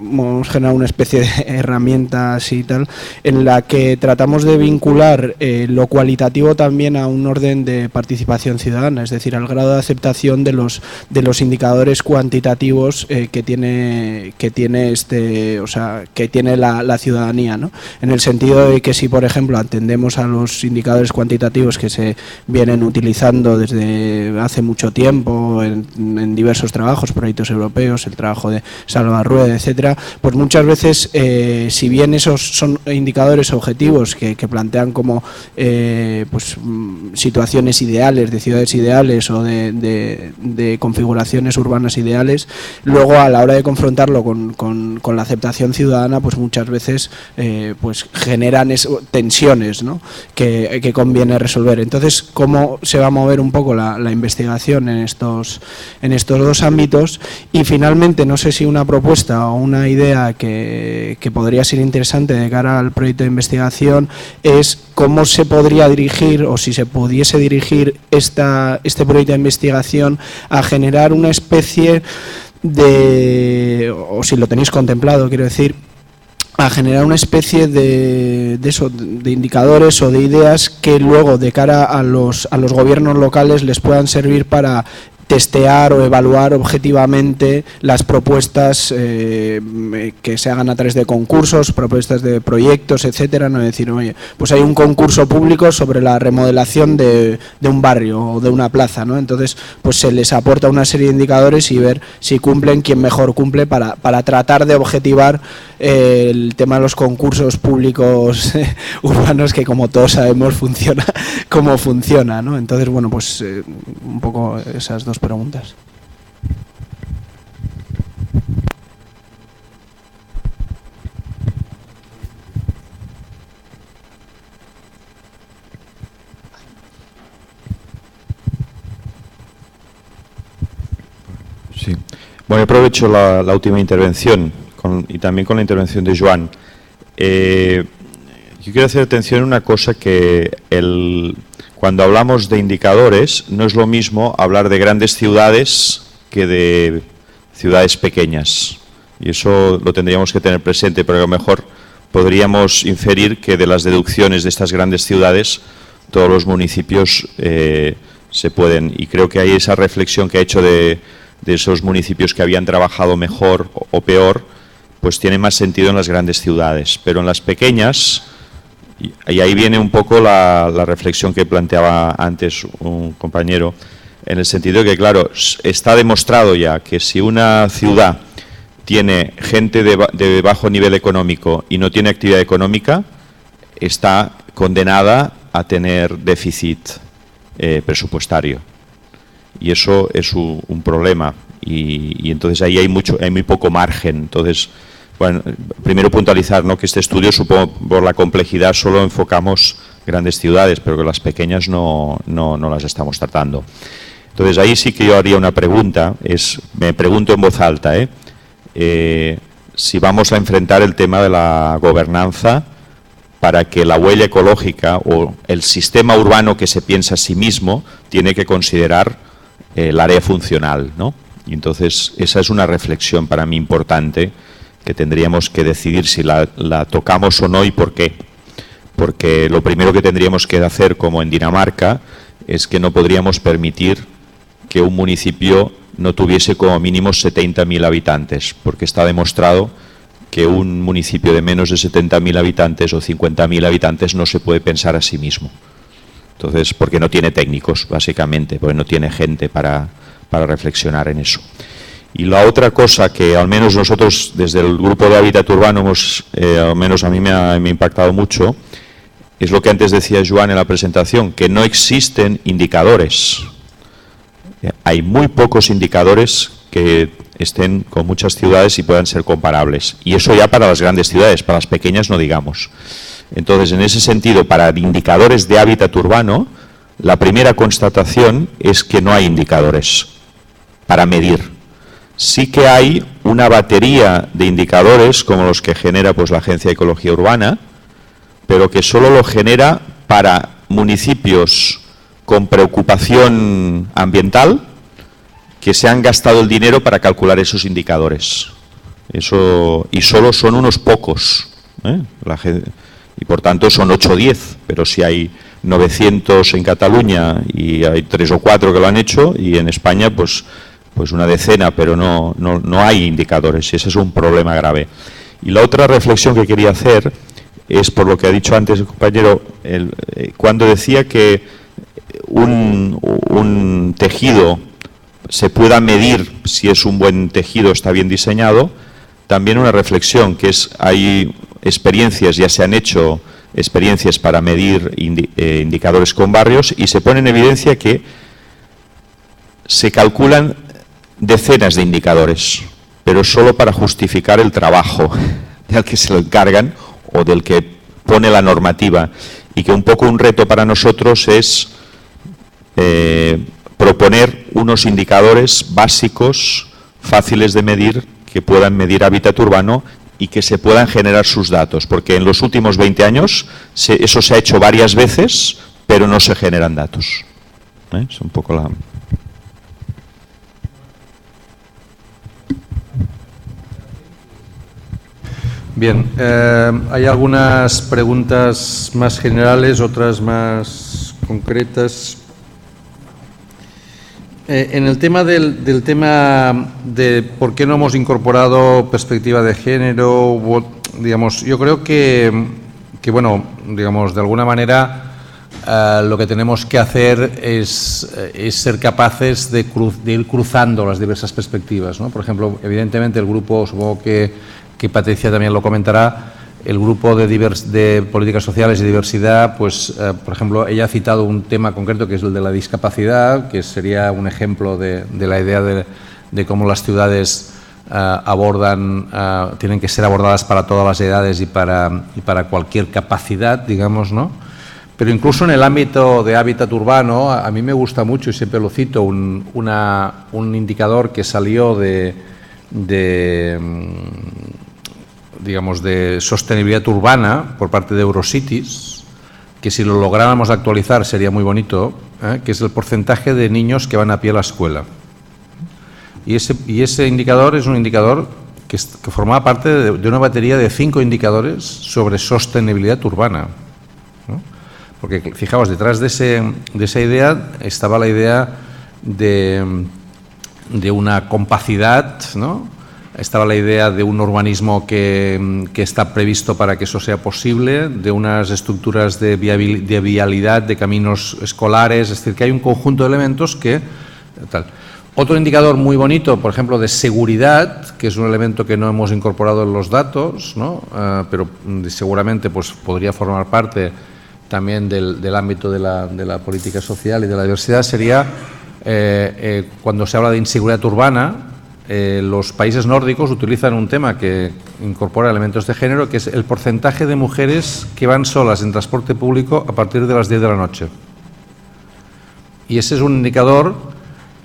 generar una especie de herramientas y tal, en la que tratamos de vincular lo cualitativo también a un orden de participación ciudadana, es decir, al grado de aceptación de los indicadores cuantitativos que tiene la ciudadanía, ¿no? En el sentido de que si, por ejemplo, atendemos a los indicadores cuantitativos que se vienen utilizando desde hace mucho tiempo en diversos trabajos, proyectos europeos, el trabajo de Salva Rueda, etcétera, pues muchas veces, si bien esos son indicadores objetivos que plantean como situaciones ideales, de ciudades ideales o de configuraciones urbanas ideales, luego a la hora de confrontarlo con la aceptación ciudadana, pues muchas veces generan tensiones, ¿no? que conviene resolver. Entonces, ¿cómo se va a mover un poco la investigación en estos dos ámbitos? Y finalmente, no sé si una propuesta o una idea que podría ser interesante de cara al proyecto de investigación es cómo se podría dirigir, o si se pudiese dirigir este proyecto de investigación a generar una especie o si lo tenéis contemplado, quiero decir, a generar una especie de indicadores o de ideas que luego de cara a los gobiernos locales les puedan servir para testear o evaluar objetivamente las propuestas que se hagan a través de concursos, propuestas de proyectos, etcétera, no decir, oye, pues hay un concurso público sobre la remodelación de un barrio o de una plaza, ¿no? Entonces, pues se les aporta una serie de indicadores y ver si cumplen, quién mejor cumple para tratar de objetivar el tema de los concursos públicos urbanos, que como todos sabemos funciona como funciona, ¿no? Entonces, bueno, pues un poco esas dos preguntas. Sí. Bueno, aprovecho la última intervención y también con la intervención de Joan. Yo quiero hacer atención a una cosa, que cuando hablamos de indicadores no es lo mismo hablar de grandes ciudades que de ciudades pequeñas. Y eso lo tendríamos que tener presente, porque a lo mejor podríamos inferir que de las deducciones de estas grandes ciudades todos los municipios se pueden. Y creo que hay esa reflexión que ha hecho de esos municipios que habían trabajado mejor o peor, pues tiene más sentido en las grandes ciudades. Pero en las pequeñas, y ahí viene un poco la reflexión que planteaba antes un compañero, en el sentido de que, claro, está demostrado ya que si una ciudad tiene gente de bajo nivel económico y no tiene actividad económica, está condenada a tener déficit presupuestario. Y eso es un problema. Y entonces ahí hay muy poco margen. Entonces, bueno, primero puntualizar, ¿no?, que este estudio, supongo, por la complejidad, solo enfocamos grandes ciudades, pero que las pequeñas no las estamos tratando. Entonces ahí sí que yo haría una pregunta, me pregunto en voz alta, si vamos a enfrentar el tema de la gobernanza para que la huella ecológica o el sistema urbano que se piensa a sí mismo tiene que considerar el área funcional, ¿no? Y entonces esa es una reflexión para mí importante, que tendríamos que decidir si la tocamos o no y por qué. Porque lo primero que tendríamos que hacer, como en Dinamarca, es que no podríamos permitir que un municipio no tuviese como mínimo 70.000 habitantes, porque está demostrado que un municipio de menos de 70.000 habitantes o 50.000 habitantes no se puede pensar a sí mismo. Entonces, porque no tiene técnicos, básicamente, porque no tiene gente para reflexionar en eso. Y la otra cosa que al menos nosotros desde el grupo de Hábitat Urbano al menos a mí me ha impactado mucho, es lo que antes decía Joan en la presentación, que no existen indicadores. Hay muy pocos indicadores que estén con muchas ciudades y puedan ser comparables. Y eso ya para las grandes ciudades, para las pequeñas no digamos. Entonces, en ese sentido, para indicadores de hábitat urbano, la primera constatación es que no hay indicadores para medir. Sí que hay una batería de indicadores, como los que genera pues la Agencia de Ecología Urbana, pero que solo lo genera para municipios con preocupación ambiental, que se han gastado el dinero para calcular esos indicadores. Eso, y solo son unos pocos, y por tanto son 8 o 10, pero si hay 900 en Cataluña y hay 3 o 4 que lo han hecho, y en España pues una decena, pero no hay indicadores, y ese es un problema grave. Y la otra reflexión que quería hacer es por lo que ha dicho antes el compañero, cuando decía que un tejido se pueda medir si es un buen tejido, está bien diseñado. También una reflexión, que es, hay experiencias, ya se han hecho experiencias para medir indicadores con barrios, y se pone en evidencia que se calculan decenas de indicadores, pero solo para justificar el trabajo del que se lo encargan o del que pone la normativa, y que un poco un reto para nosotros es proponer unos indicadores básicos, fáciles de medir, que puedan medir hábitat urbano y que se puedan generar sus datos, porque en los últimos 20 años eso se ha hecho varias veces, pero no se generan datos. Es un poco la... Bien, hay algunas preguntas más generales, otras más concretas. En el tema del tema de por qué no hemos incorporado perspectiva de género, digamos, yo creo que bueno, digamos, de alguna manera lo que tenemos que hacer es ser capaces de ir cruzando las diversas perspectivas, ¿no? Por ejemplo, evidentemente el grupo, supongo que Patricia también lo comentará, el grupo de políticas sociales y diversidad, pues, por ejemplo, ella ha citado un tema concreto que es el de la discapacidad, que sería un ejemplo de la idea de cómo las ciudades tienen que ser abordadas para todas las edades y para cualquier capacidad, digamos, ¿no? Pero incluso en el ámbito de hábitat urbano, a mí me gusta mucho, y siempre lo cito, un indicador que salió digamos, de sostenibilidad urbana por parte de Eurocities, que si lo lográramos actualizar sería muy bonito, que es el porcentaje de niños que van a pie a la escuela. Y ese indicador es un indicador que formaba parte de una batería de 5 indicadores sobre sostenibilidad urbana, ¿no? Porque, fijaos, detrás de esa idea estaba la idea de una compacidad, ¿no? Estaba la idea de un urbanismo que está previsto para que eso sea posible, de unas estructuras de vialidad, de caminos escolares, es decir, que hay un conjunto de elementos que tal. Otro indicador muy bonito, por ejemplo, de seguridad, que es un elemento que no hemos incorporado en los datos, ¿no? Pero seguramente pues, podría formar parte también del ámbito de la política social y de la diversidad, sería cuando se habla de inseguridad urbana. Los países nórdicos utilizan un tema que incorpora elementos de género, que es el porcentaje de mujeres que van solas en transporte público a partir de las 10 de la noche. Y ese es un indicador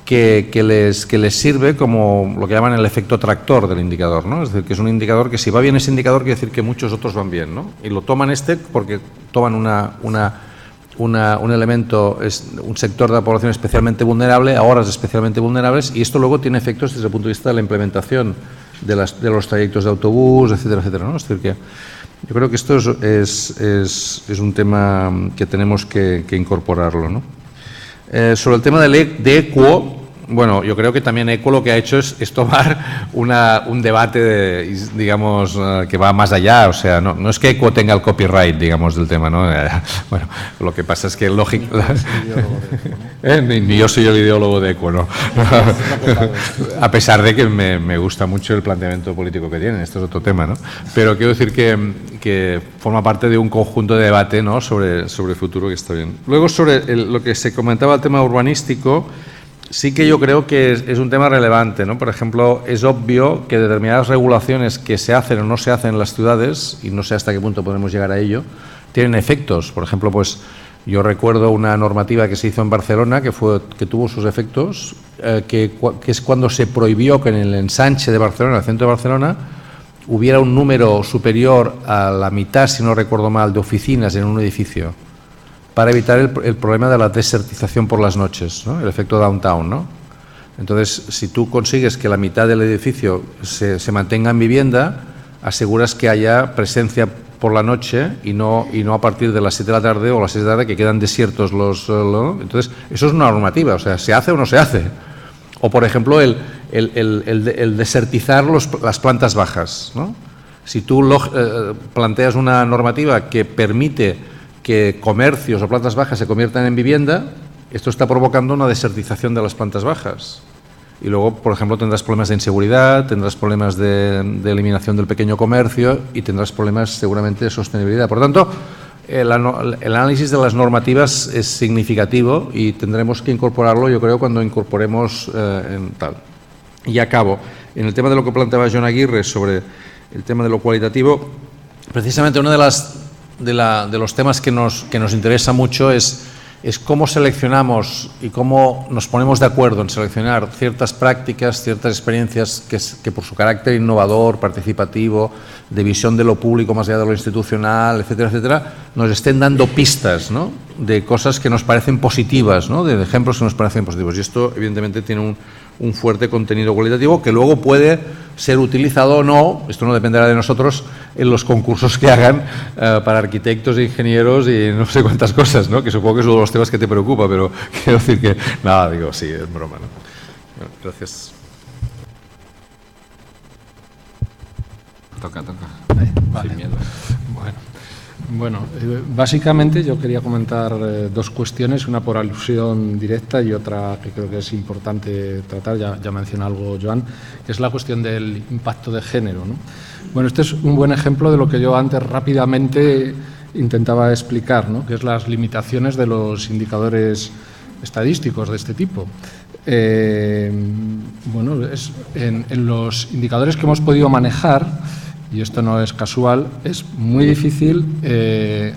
que les sirve como lo que llaman el efecto tractor del indicador, ¿no? Es decir, que es un indicador que si va bien ese indicador quiere decir que muchos otros van bien, ¿no? Y lo toman porque toman un elemento, un sector de la población especialmente vulnerable, a horas especialmente vulnerables, y esto luego tiene efectos desde el punto de vista de la implementación de los trayectos de autobús, etcétera, etcétera, ¿no? Es decir, que yo creo que esto es un tema que tenemos que incorporarlo, ¿no? Sobre el tema de EQUO, bueno, yo creo que también EQUO lo que ha hecho es tomar un debate, digamos, que va más allá. O sea, no es que EQUO tenga el copyright, digamos, del tema, ¿no? Bueno, lo que pasa es que ni yo soy el ideólogo de EQUO, ¿no? A pesar de que me gusta mucho el planteamiento político que tienen, esto es otro tema, ¿no? Pero quiero decir que forma parte de un conjunto de debate, ¿no? sobre el futuro, que está bien. Luego, sobre lo que se comentaba, el tema urbanístico, sí que yo creo que es un tema relevante, ¿no? Por ejemplo, es obvio que determinadas regulaciones que se hacen o no se hacen en las ciudades, y no sé hasta qué punto podemos llegar a ello, tienen efectos. Por ejemplo, pues yo recuerdo una normativa que se hizo en Barcelona que tuvo sus efectos, que es cuando se prohibió que en el ensanche de Barcelona, el centro de Barcelona, hubiera un número superior a la mitad, si no recuerdo mal, de oficinas en un edificio, para evitar el problema de la desertización por las noches, ¿no? El efecto downtown, ¿no? Entonces, si tú consigues que la mitad del edificio se mantenga en vivienda, aseguras que haya presencia por la noche y no a partir de las 7 de la tarde o las 6 de la tarde, que quedan desiertos Entonces, eso es una normativa, o sea, ¿se hace o no se hace? O, por ejemplo, el desertizar las plantas bajas, ¿no? Si tú planteas una normativa que permite que comercios o plantas bajas se conviertan en vivienda, esto está provocando una desertización de las plantas bajas. Y luego, por ejemplo, tendrás problemas de inseguridad, tendrás problemas de eliminación del pequeño comercio y tendrás problemas seguramente de sostenibilidad. Por lo tanto, el análisis de las normativas es significativo y tendremos que incorporarlo, yo creo, cuando incorporemos tal. Y acabo. En el tema de lo que planteaba Jon Aguirre sobre el tema de lo cualitativo, precisamente uno de los temas que nos interesa mucho es cómo seleccionamos y cómo nos ponemos de acuerdo en seleccionar ciertas prácticas, ciertas experiencias que por su carácter innovador, participativo, de visión de lo público más allá de lo institucional, etcétera, etcétera, nos estén dando pistas, ¿no? De cosas que nos parecen positivas, ¿no? De ejemplos que nos parecen positivos. Y esto, evidentemente, tiene un fuerte contenido cualitativo que luego puede ser utilizado o no, esto no dependerá de nosotros, en los concursos que hagan para arquitectos, ingenieros y no sé cuántas cosas, ¿no? Que supongo que es uno de los temas que te preocupa, pero quiero decir que, nada, digo, sí, es broma, ¿no? Bueno, gracias. Toca. Vale. Sin miedo. Bueno, básicamente yo quería comentar dos cuestiones, una por alusión directa y otra que creo que es importante tratar, ya menciona algo Joan, que es la cuestión del impacto de género, ¿no? Bueno, este es un buen ejemplo de lo que yo antes rápidamente intentaba explicar, ¿no? Que es las limitaciones de los indicadores estadísticos de este tipo. Bueno, en los indicadores que hemos podido manejar, y esto no es casual, es muy difícil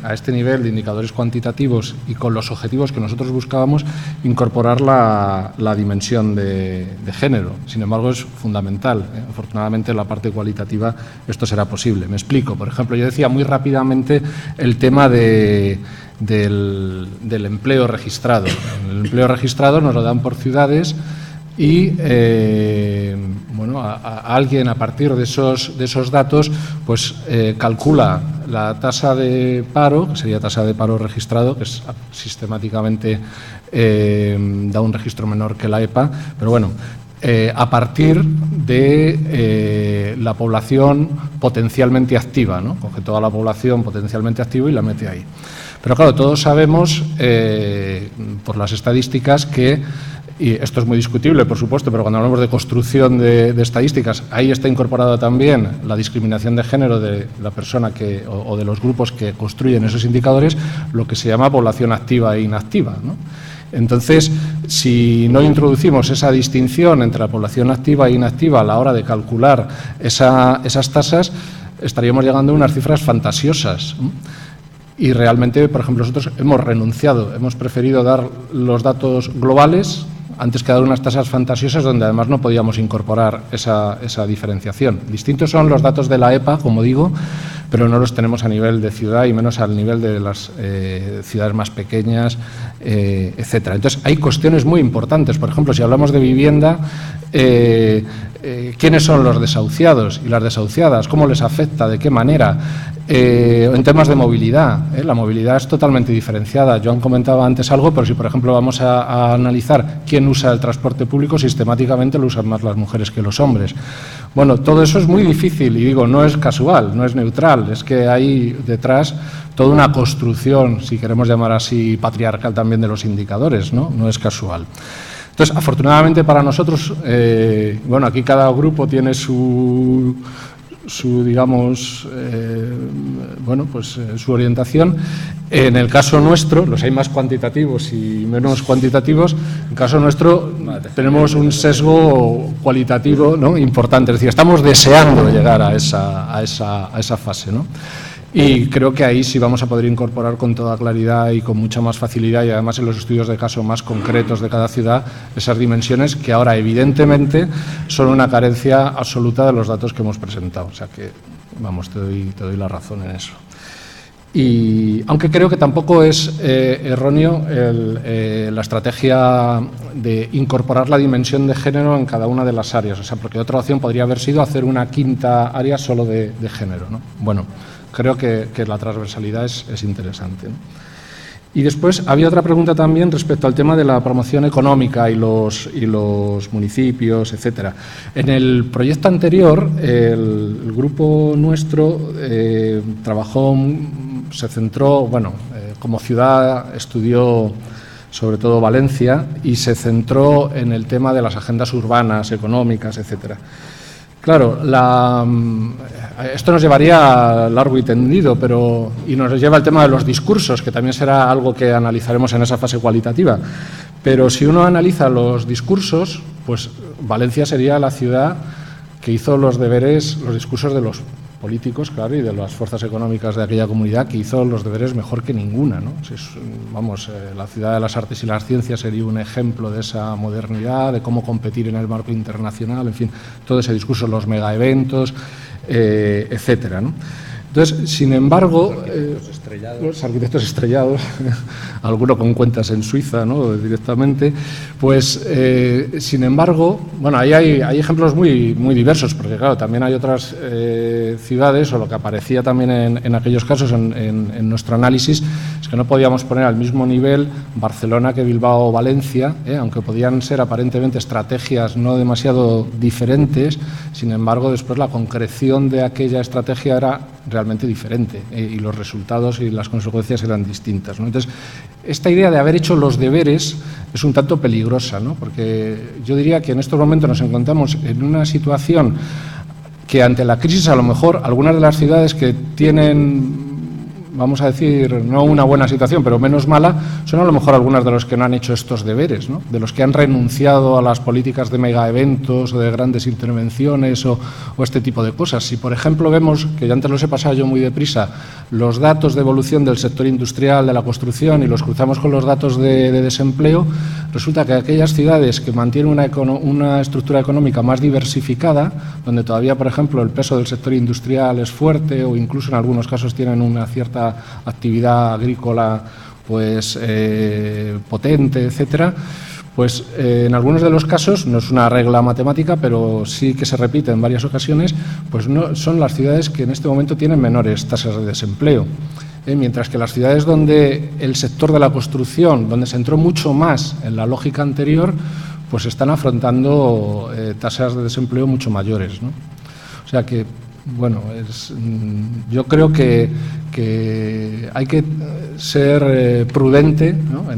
a este nivel de indicadores cuantitativos y con los objetivos que nosotros buscábamos incorporar la dimensión de género. Sin embargo, es fundamental. Afortunadamente, en la parte cualitativa esto será posible. Me explico. Por ejemplo, yo decía muy rápidamente el tema del empleo registrado. El empleo registrado nos lo dan por ciudades y bueno, a alguien a partir de esos datos pues calcula la tasa de paro, que sería tasa de paro registrado, que es sistemáticamente da un registro menor que la EPA, pero bueno, a partir de la población potencialmente activa, ¿no? Coge toda la población potencialmente activa y la mete ahí. Pero claro, todos sabemos por las estadísticas que, y esto es muy discutible, por supuesto, pero cuando hablamos de construcción de estadísticas, ahí está incorporada también la discriminación de género de la persona o de los grupos que construyen esos indicadores, lo que se llama población activa e inactiva, ¿no? Entonces, si no introducimos esa distinción entre la población activa e inactiva a la hora de calcular esas tasas, estaríamos llegando a unas cifras fantasiosas, ¿no? Y realmente, por ejemplo, nosotros hemos renunciado, hemos preferido dar los datos globales antes que dar unas tasas fantasiosas donde además no podíamos incorporar esa diferenciación. Distintos son los datos de la EPA, como digo, pero no los tenemos a nivel de ciudad y menos al nivel de las ciudades más pequeñas, etcétera. Entonces, hay cuestiones muy importantes. Por ejemplo, si hablamos de vivienda, ¿quiénes son los desahuciados y las desahuciadas? ¿Cómo les afecta? ¿De qué manera? En temas de movilidad, la movilidad es totalmente diferenciada. Joan comentaba antes algo, pero si, por ejemplo, vamos a analizar quién usa el transporte público, sistemáticamente lo usan más las mujeres que los hombres. Bueno, todo eso es muy difícil y digo, no es casual, no es neutral, es que hay detrás toda una construcción, si queremos llamar así, patriarcal también de los indicadores, ¿no? No es casual. Entonces, afortunadamente para nosotros, bueno, aquí cada grupo tiene su digamos, bueno, pues su orientación. En el caso nuestro, los hay más cuantitativos y menos cuantitativos. En el caso nuestro tenemos un sesgo cualitativo, ¿no?, importante. Es decir, estamos deseando llegar a esa fase, ¿no? Y creo que ahí sí vamos a poder incorporar con toda claridad y con mucha más facilidad, y además en los estudios de caso más concretos de cada ciudad, esas dimensiones que ahora evidentemente son una carencia absoluta de los datos que hemos presentado. O sea que, vamos, te doy la razón en eso. Y aunque creo que tampoco es erróneo la estrategia de incorporar la dimensión de género en cada una de las áreas. O sea, porque otra opción podría haber sido hacer una quinta área solo de género, ¿no? Bueno, creo que la transversalidad es interesante, ¿no? Y después había otra pregunta también respecto al tema de la promoción económica y los municipios, etcétera. En el proyecto anterior, el grupo nuestro trabajó, se centró, bueno, como ciudad estudió sobre todo Valencia y se centró en el tema de las agendas urbanas, económicas, etcétera. Claro, esto nos llevaría largo y tendido, y nos lleva al tema de los discursos, que también será algo que analizaremos en esa fase cualitativa. Pero si uno analiza los discursos, pues Valencia sería la ciudad que hizo los deberes, los discursos de los políticos, claro, y de las fuerzas económicas de aquella comunidad, que hizo los deberes mejor que ninguna, ¿no? Vamos, la ciudad de las artes y las ciencias sería un ejemplo de esa modernidad, de cómo competir en el marco internacional, en fin, todo ese discurso, los megaeventos, etcétera, ¿no? Entonces, sin embargo, los arquitectos estrellados, alguno con cuentas en Suiza, ¿no?, directamente, pues, sin embargo, bueno, ahí hay ejemplos muy diversos, porque claro, también hay otras ciudades, o lo que aparecía también en aquellos casos en nuestro análisis, es que no podíamos poner al mismo nivel Barcelona que Bilbao o Valencia, aunque podían ser aparentemente estrategias no demasiado diferentes, sin embargo, después la concreción de aquella estrategia era realmente diferente y los resultados y las consecuencias eran distintas, ¿no? Entonces, esta idea de haber hecho los deberes es un tanto peligrosa, ¿no?, porque yo diría que en estos momentos nos encontramos en una situación que ante la crisis a lo mejor algunas de las ciudades que tienen, vamos a decir, no una buena situación, pero menos mala, son a lo mejor algunas de los que no han hecho estos deberes, ¿no?, de los que han renunciado a las políticas de megaeventos o de grandes intervenciones o este tipo de cosas. Si, por ejemplo, vemos, que ya antes los he pasado yo muy deprisa, los datos de evolución del sector industrial, de la construcción, y los cruzamos con los datos de desempleo, resulta que aquellas ciudades que mantienen una estructura económica más diversificada, donde todavía, por ejemplo, el peso del sector industrial es fuerte o incluso en algunos casos tienen una cierta actividad agrícola pues potente, etcétera, pues en algunos de los casos, no es una regla matemática, pero sí que se repite en varias ocasiones, pues no son las ciudades que en este momento tienen menores tasas de desempleo. Mientras que las ciudades donde el sector de la construcción, donde se entró mucho más en la lógica anterior, pues están afrontando tasas de desempleo mucho mayores, ¿no? O sea que, bueno, yo creo que hay que ser prudente, ¿no?,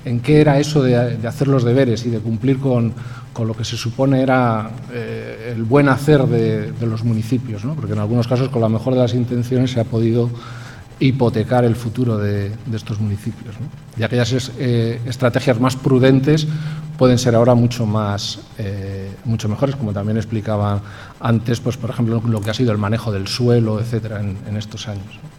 en qué era eso de hacer los deberes y de cumplir con lo que se supone era el buen hacer de los municipios, ¿no?, porque en algunos casos, con la mejor de las intenciones, se ha podido hipotecar el futuro de estos municipios, ¿no? Y aquellas estrategias más prudentes pueden ser ahora mucho mejores, como también explicaba antes, pues por ejemplo, lo que ha sido el manejo del suelo, etcétera, en estos años, ¿no?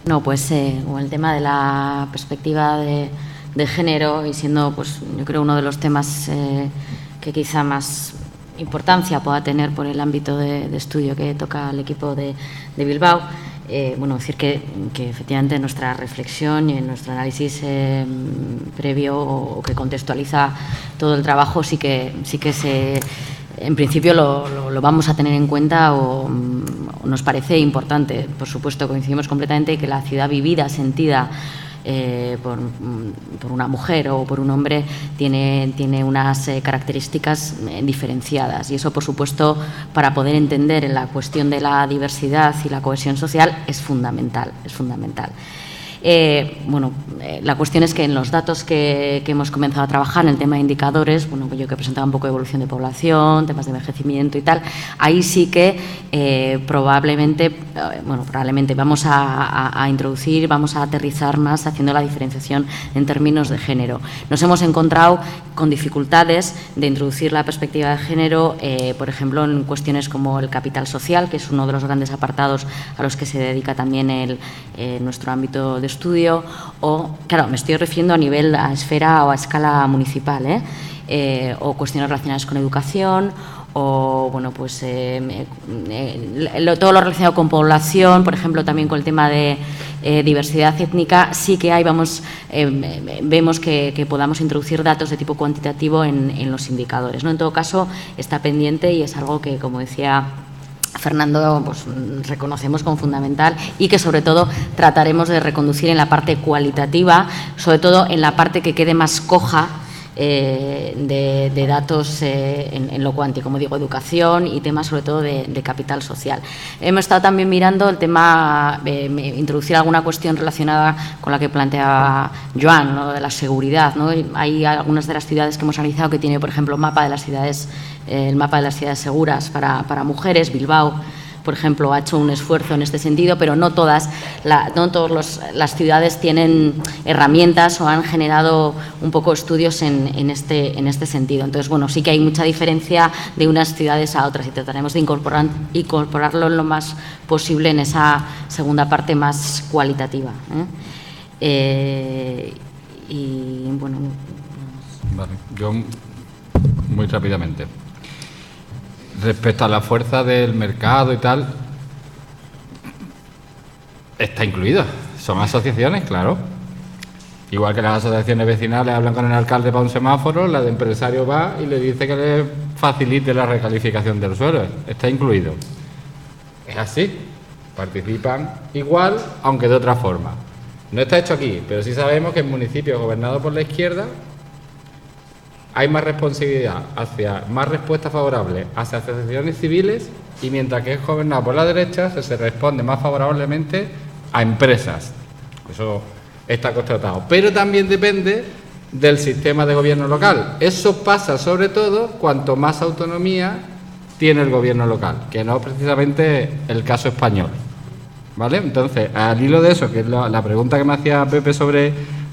No, pues con el tema de la perspectiva de género, y siendo, pues yo creo, uno de los temas que quizá más importancia pueda tener por el ámbito de estudio que toca el equipo de Bilbao, bueno, decir que efectivamente en nuestra reflexión y en nuestro análisis previo o que contextualiza todo el trabajo sí que en principio lo vamos a tener en cuenta o nos parece importante. Por supuesto, coincidimos completamente que la ciudad vivida, sentida por una mujer o por un hombre tiene unas características diferenciadas, y eso, por supuesto, para poder entender en la cuestión de la diversidad y la cohesión social es fundamental, es fundamental. Bueno, la cuestión es que en los datos que hemos comenzado a trabajar en el tema de indicadores, bueno, yo que presentaba un poco de evolución de población, temas de envejecimiento y tal, ahí sí que probablemente vamos a introducir, vamos a aterrizar más haciendo la diferenciación en términos de género. Nos hemos encontrado con dificultades de introducir la perspectiva de género, por ejemplo, en cuestiones como el capital social, que es uno de los grandes apartados a los que se dedica también nuestro ámbito de estudio, o, claro, me estoy refiriendo a esfera o a escala municipal, o cuestiones relacionadas con educación, o bueno, pues todo lo relacionado con población, por ejemplo, también con el tema de diversidad étnica, sí que hay, vemos que podamos introducir datos de tipo cuantitativo en los indicadores, ¿no? En todo caso, está pendiente y es algo que, como decía Fernando, pues reconocemos como fundamental y que sobre todo trataremos de reconducir en la parte cualitativa, sobre todo en la parte que quede más coja de datos en lo cuanti, como digo, educación y temas sobre todo de capital social. Hemos estado también mirando el tema, introducir alguna cuestión relacionada con la que planteaba Joan, ¿no?, de la seguridad, ¿no? Hay algunas de las ciudades que hemos analizado que tiene, por ejemplo, el mapa de las ciudades seguras para mujeres. Bilbao, por ejemplo, ha hecho un esfuerzo en este sentido, pero no todas las ciudades tienen herramientas o han generado un poco estudios en este sentido. Entonces, bueno, sí que hay mucha diferencia de unas ciudades a otras y trataremos de incorporarlo lo más posible en esa segunda parte más cualitativa, y bueno. Vale, yo muy rápidamente. respecto a la fuerza del mercado y tal, está incluido. Son asociaciones, claro. Igual que las asociaciones vecinales hablan con el alcalde para un semáforo, la de empresario va y le dice que le facilite la recalificación del suelo. Está incluido. Es así. Participan igual, aunque de otra forma. No está hecho aquí, pero sí sabemos que en municipios gobernados por la izquierda hay más responsabilidad, más respuesta favorable hacia asociaciones civiles, y mientras que es gobernado por la derecha se responde más favorablemente a empresas. Eso está constatado. Pero también depende del sistema de gobierno local. Eso pasa sobre todo cuanto más autonomía tiene el gobierno local, que no es precisamente el caso español. ¿Vale? Entonces, al hilo de eso, que es la pregunta que me hacía Pepe sobre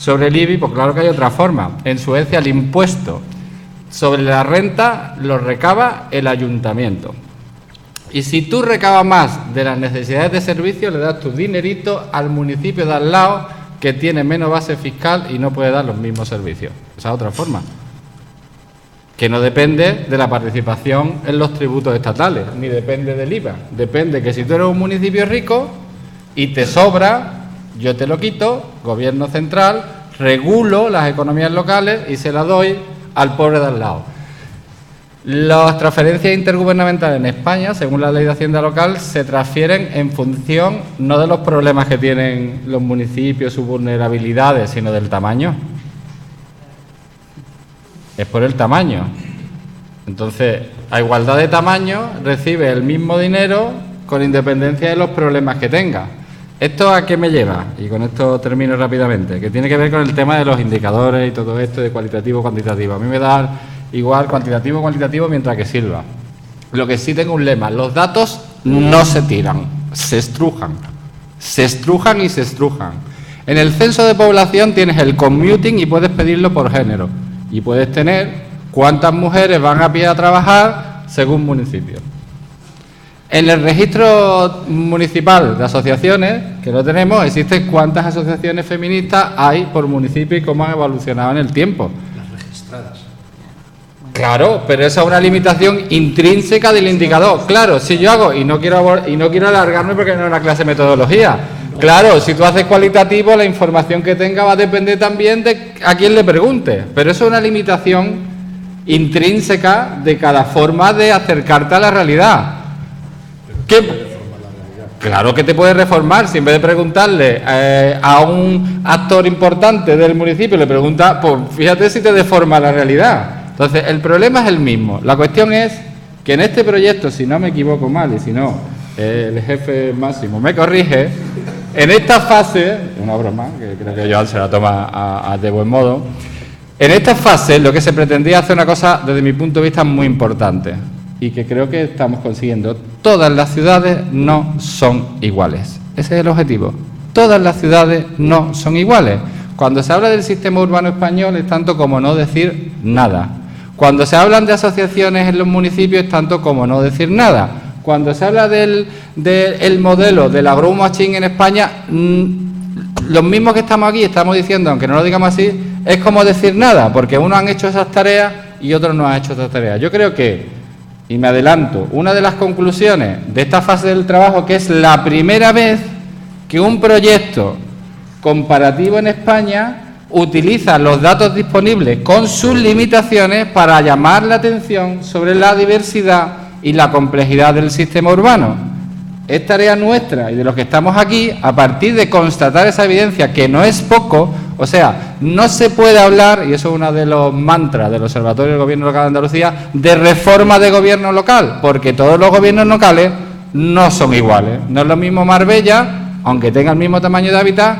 el IBI, pues claro que hay otra forma. En Suecia el impuesto sobre la renta lo recaba el ayuntamiento. Y si tú recabas más de las necesidades de servicio, le das tu dinerito al municipio de al lado que tiene menos base fiscal y no puede dar los mismos servicios. Esa es otra forma. Que no depende de la participación en los tributos estatales, ni depende del IVA. Depende que si tú eres un municipio rico y te sobra, yo te lo quito, gobierno central, regulo las economías locales y se las doy al pobre de al lado. Las transferencias intergubernamentales en España, según la ley de Hacienda local, se transfieren en función no de los problemas que tienen los municipios, sus vulnerabilidades, sino del tamaño. Es por el tamaño. Entonces, a igualdad de tamaño, recibe el mismo dinero con independencia de los problemas que tenga. ¿Esto a qué me lleva? Y con esto termino rápidamente, que tiene que ver con el tema de los indicadores y todo esto de cualitativo, cuantitativo. A mí me da igual cuantitativo, cuantitativo mientras que sirva. Lo que sí tengo un lema: los datos no se tiran, se estrujan. Se estrujan y se estrujan. En el censo de población tienes el commuting y puedes pedirlo por género. Y puedes tener cuántas mujeres van a pie a trabajar según municipio. En el registro municipal de asociaciones, que lo tenemos, existe cuántas asociaciones feministas hay por municipio y cómo han evolucionado en el tiempo. Las registradas. Claro, pero esa es una limitación intrínseca del indicador. Claro, si yo hago, y no quiero alargarme porque no es una clase de metodología. Claro, si tú haces cualitativo, la información que tenga va a depender también de a quién le pregunte. Pero eso es una limitación intrínseca de cada forma de acercarte a la realidad. Claro que te puede reformar. Si en vez de preguntarle a un actor importante del municipio, le pregunta, pues fíjate si te deforma la realidad. Entonces, el problema es el mismo. La cuestión es que en este proyecto, si no me equivoco mal y si no, el jefe máximo me corrige, en esta fase, una broma, que creo que Joan se la toma de buen modo, en esta fase lo que se pretendía hacer una cosa, desde mi punto de vista, muy importante y que creo que estamos consiguiendo. Todas las ciudades no son iguales. Ese es el objetivo. Todas las ciudades no son iguales. Cuando se habla del sistema urbano español es tanto como no decir nada. Cuando se hablan de asociaciones en los municipios es tanto como no decir nada. Cuando se habla del modelo del agromachine en España, los mismos que estamos aquí estamos diciendo, aunque no lo digamos así, es como decir nada, porque unos han hecho esas tareas y otros no han hecho esas tareas. Yo creo que, y me adelanto, una de las conclusiones de esta fase del trabajo, que es la primera vez que un proyecto comparativo en España utiliza los datos disponibles con sus limitaciones para llamar la atención sobre la diversidad y la complejidad del sistema urbano. Es tarea nuestra y de los que estamos aquí, a partir de constatar esa evidencia, que no es poco. O sea, no se puede hablar, y eso es uno de los mantras del Observatorio del Gobierno Local de Andalucía, de reforma de gobierno local, porque todos los gobiernos locales no son iguales. No es lo mismo Marbella, aunque tenga el mismo tamaño de hábitat,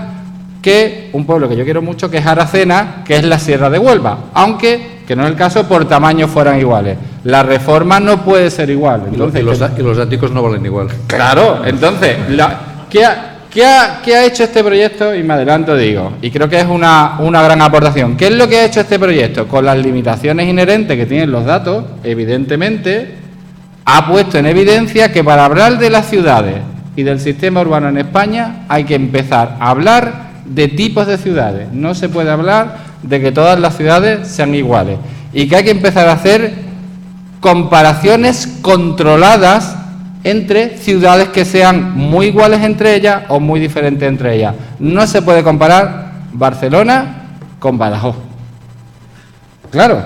que un pueblo que yo quiero mucho, que es Aracena, que es la Sierra de Huelva, aunque, que no es el caso, por tamaño fueran iguales. La reforma no puede ser igual. Entonces, y los áticos no valen igual. Claro, entonces, ¿qué ha hecho este proyecto? Y me adelanto, digo, y creo que es una gran aportación. ¿Qué es lo que ha hecho este proyecto? Con las limitaciones inherentes que tienen los datos, evidentemente, ha puesto en evidencia que para hablar de las ciudades y del sistema urbano en España hay que empezar a hablar de tipos de ciudades. No se puede hablar de que todas las ciudades sean iguales y que hay que empezar a hacer comparaciones controladas entre ciudades que sean muy iguales entre ellas o muy diferentes entre ellas. No se puede comparar Barcelona con Badajoz. Claro,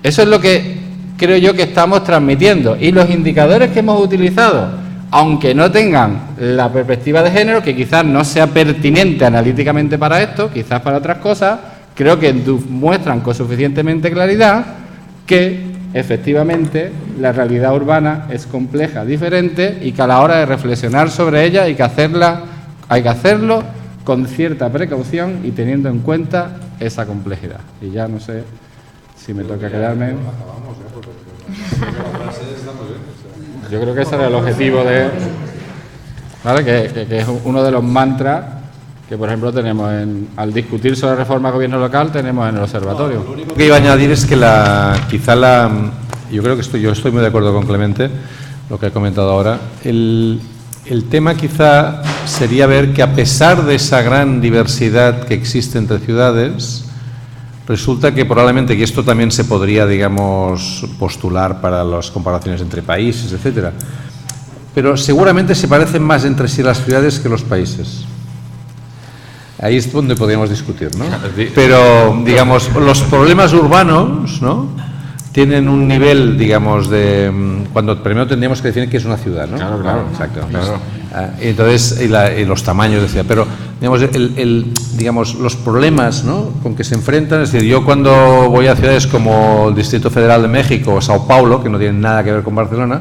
eso es lo que creo yo que estamos transmitiendo. Y los indicadores que hemos utilizado, aunque no tengan la perspectiva de género, que quizás no sea pertinente analíticamente para esto, quizás para otras cosas, creo que muestran con suficientemente claridad que efectivamente la realidad urbana es compleja, diferente, y que a la hora de reflexionar sobre ella hay que hacerlo con cierta precaución y teniendo en cuenta esa complejidad. Y ya no sé si me toca quedarme. Yo creo que ese era el objetivo de... ¿vale? Que es uno de los mantras que, por ejemplo, tenemos al discutir sobre reforma de gobierno local, tenemos en el observatorio. Lo único que iba a añadir es que yo creo que yo estoy muy de acuerdo con Clemente, lo que ha comentado ahora. El tema quizá sería ver que, a pesar de esa gran diversidad que existe entre ciudades, resulta que probablemente, y esto también se podría, digamos, postular para las comparaciones entre países, etcétera, pero seguramente se parecen más entre sí las ciudades que los países. Ahí es donde podríamos discutir, ¿no? Pero, digamos, los problemas urbanos, ¿no?, tienen un nivel, digamos, de... Cuando primero tendríamos que definir qué es una ciudad, ¿no? Claro. Exacto. Claro. Entonces, y los tamaños, decía, pero, digamos, digamos, los problemas, ¿no?, con que se enfrentan, es decir, yo cuando voy a ciudades como el Distrito Federal de México o Sao Paulo, que no tienen nada que ver con Barcelona,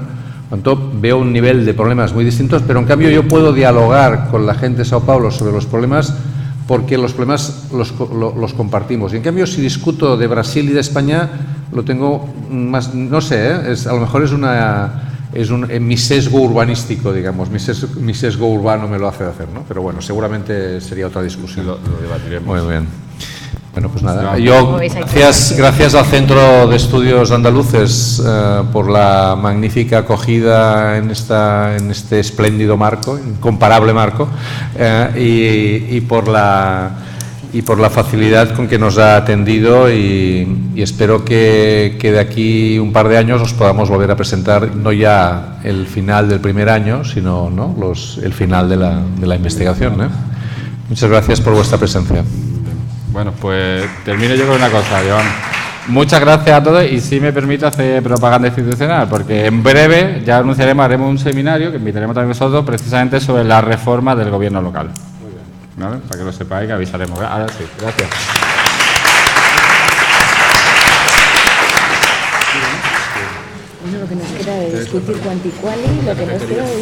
veo un nivel de problemas muy distintos, pero en cambio yo puedo dialogar con la gente de Sao Paulo sobre los problemas, porque los problemas los compartimos. Y en cambio, si discuto de Brasil y de España, lo tengo más, no sé, a lo mejor mi sesgo urbanístico, digamos, mi sesgo urbano me lo hace hacer, ¿no? Pero bueno, seguramente sería otra discusión. Lo debatiremos. Muy bien. Bueno, pues nada, yo gracias al Centro de Estudios Andaluces por la magnífica acogida en este espléndido marco, incomparable marco, y por la facilidad con que nos ha atendido, y espero que de aquí un par de años os podamos volver a presentar no ya el final del primer año, sino, ¿no?, el final de la investigación, ¿eh? Muchas gracias por vuestra presencia. Bueno, pues termino yo con una cosa, Joan. Muchas gracias a todos, y si me permito hacer propaganda institucional, porque en breve ya haremos un seminario que invitaremos también nosotros, precisamente sobre la reforma del gobierno local. Muy bien. ¿Vale? Para que lo sepáis, que avisaremos. Ahora sí, gracias. Lo que nos queda de discutir cuanticuali, lo que nos queda de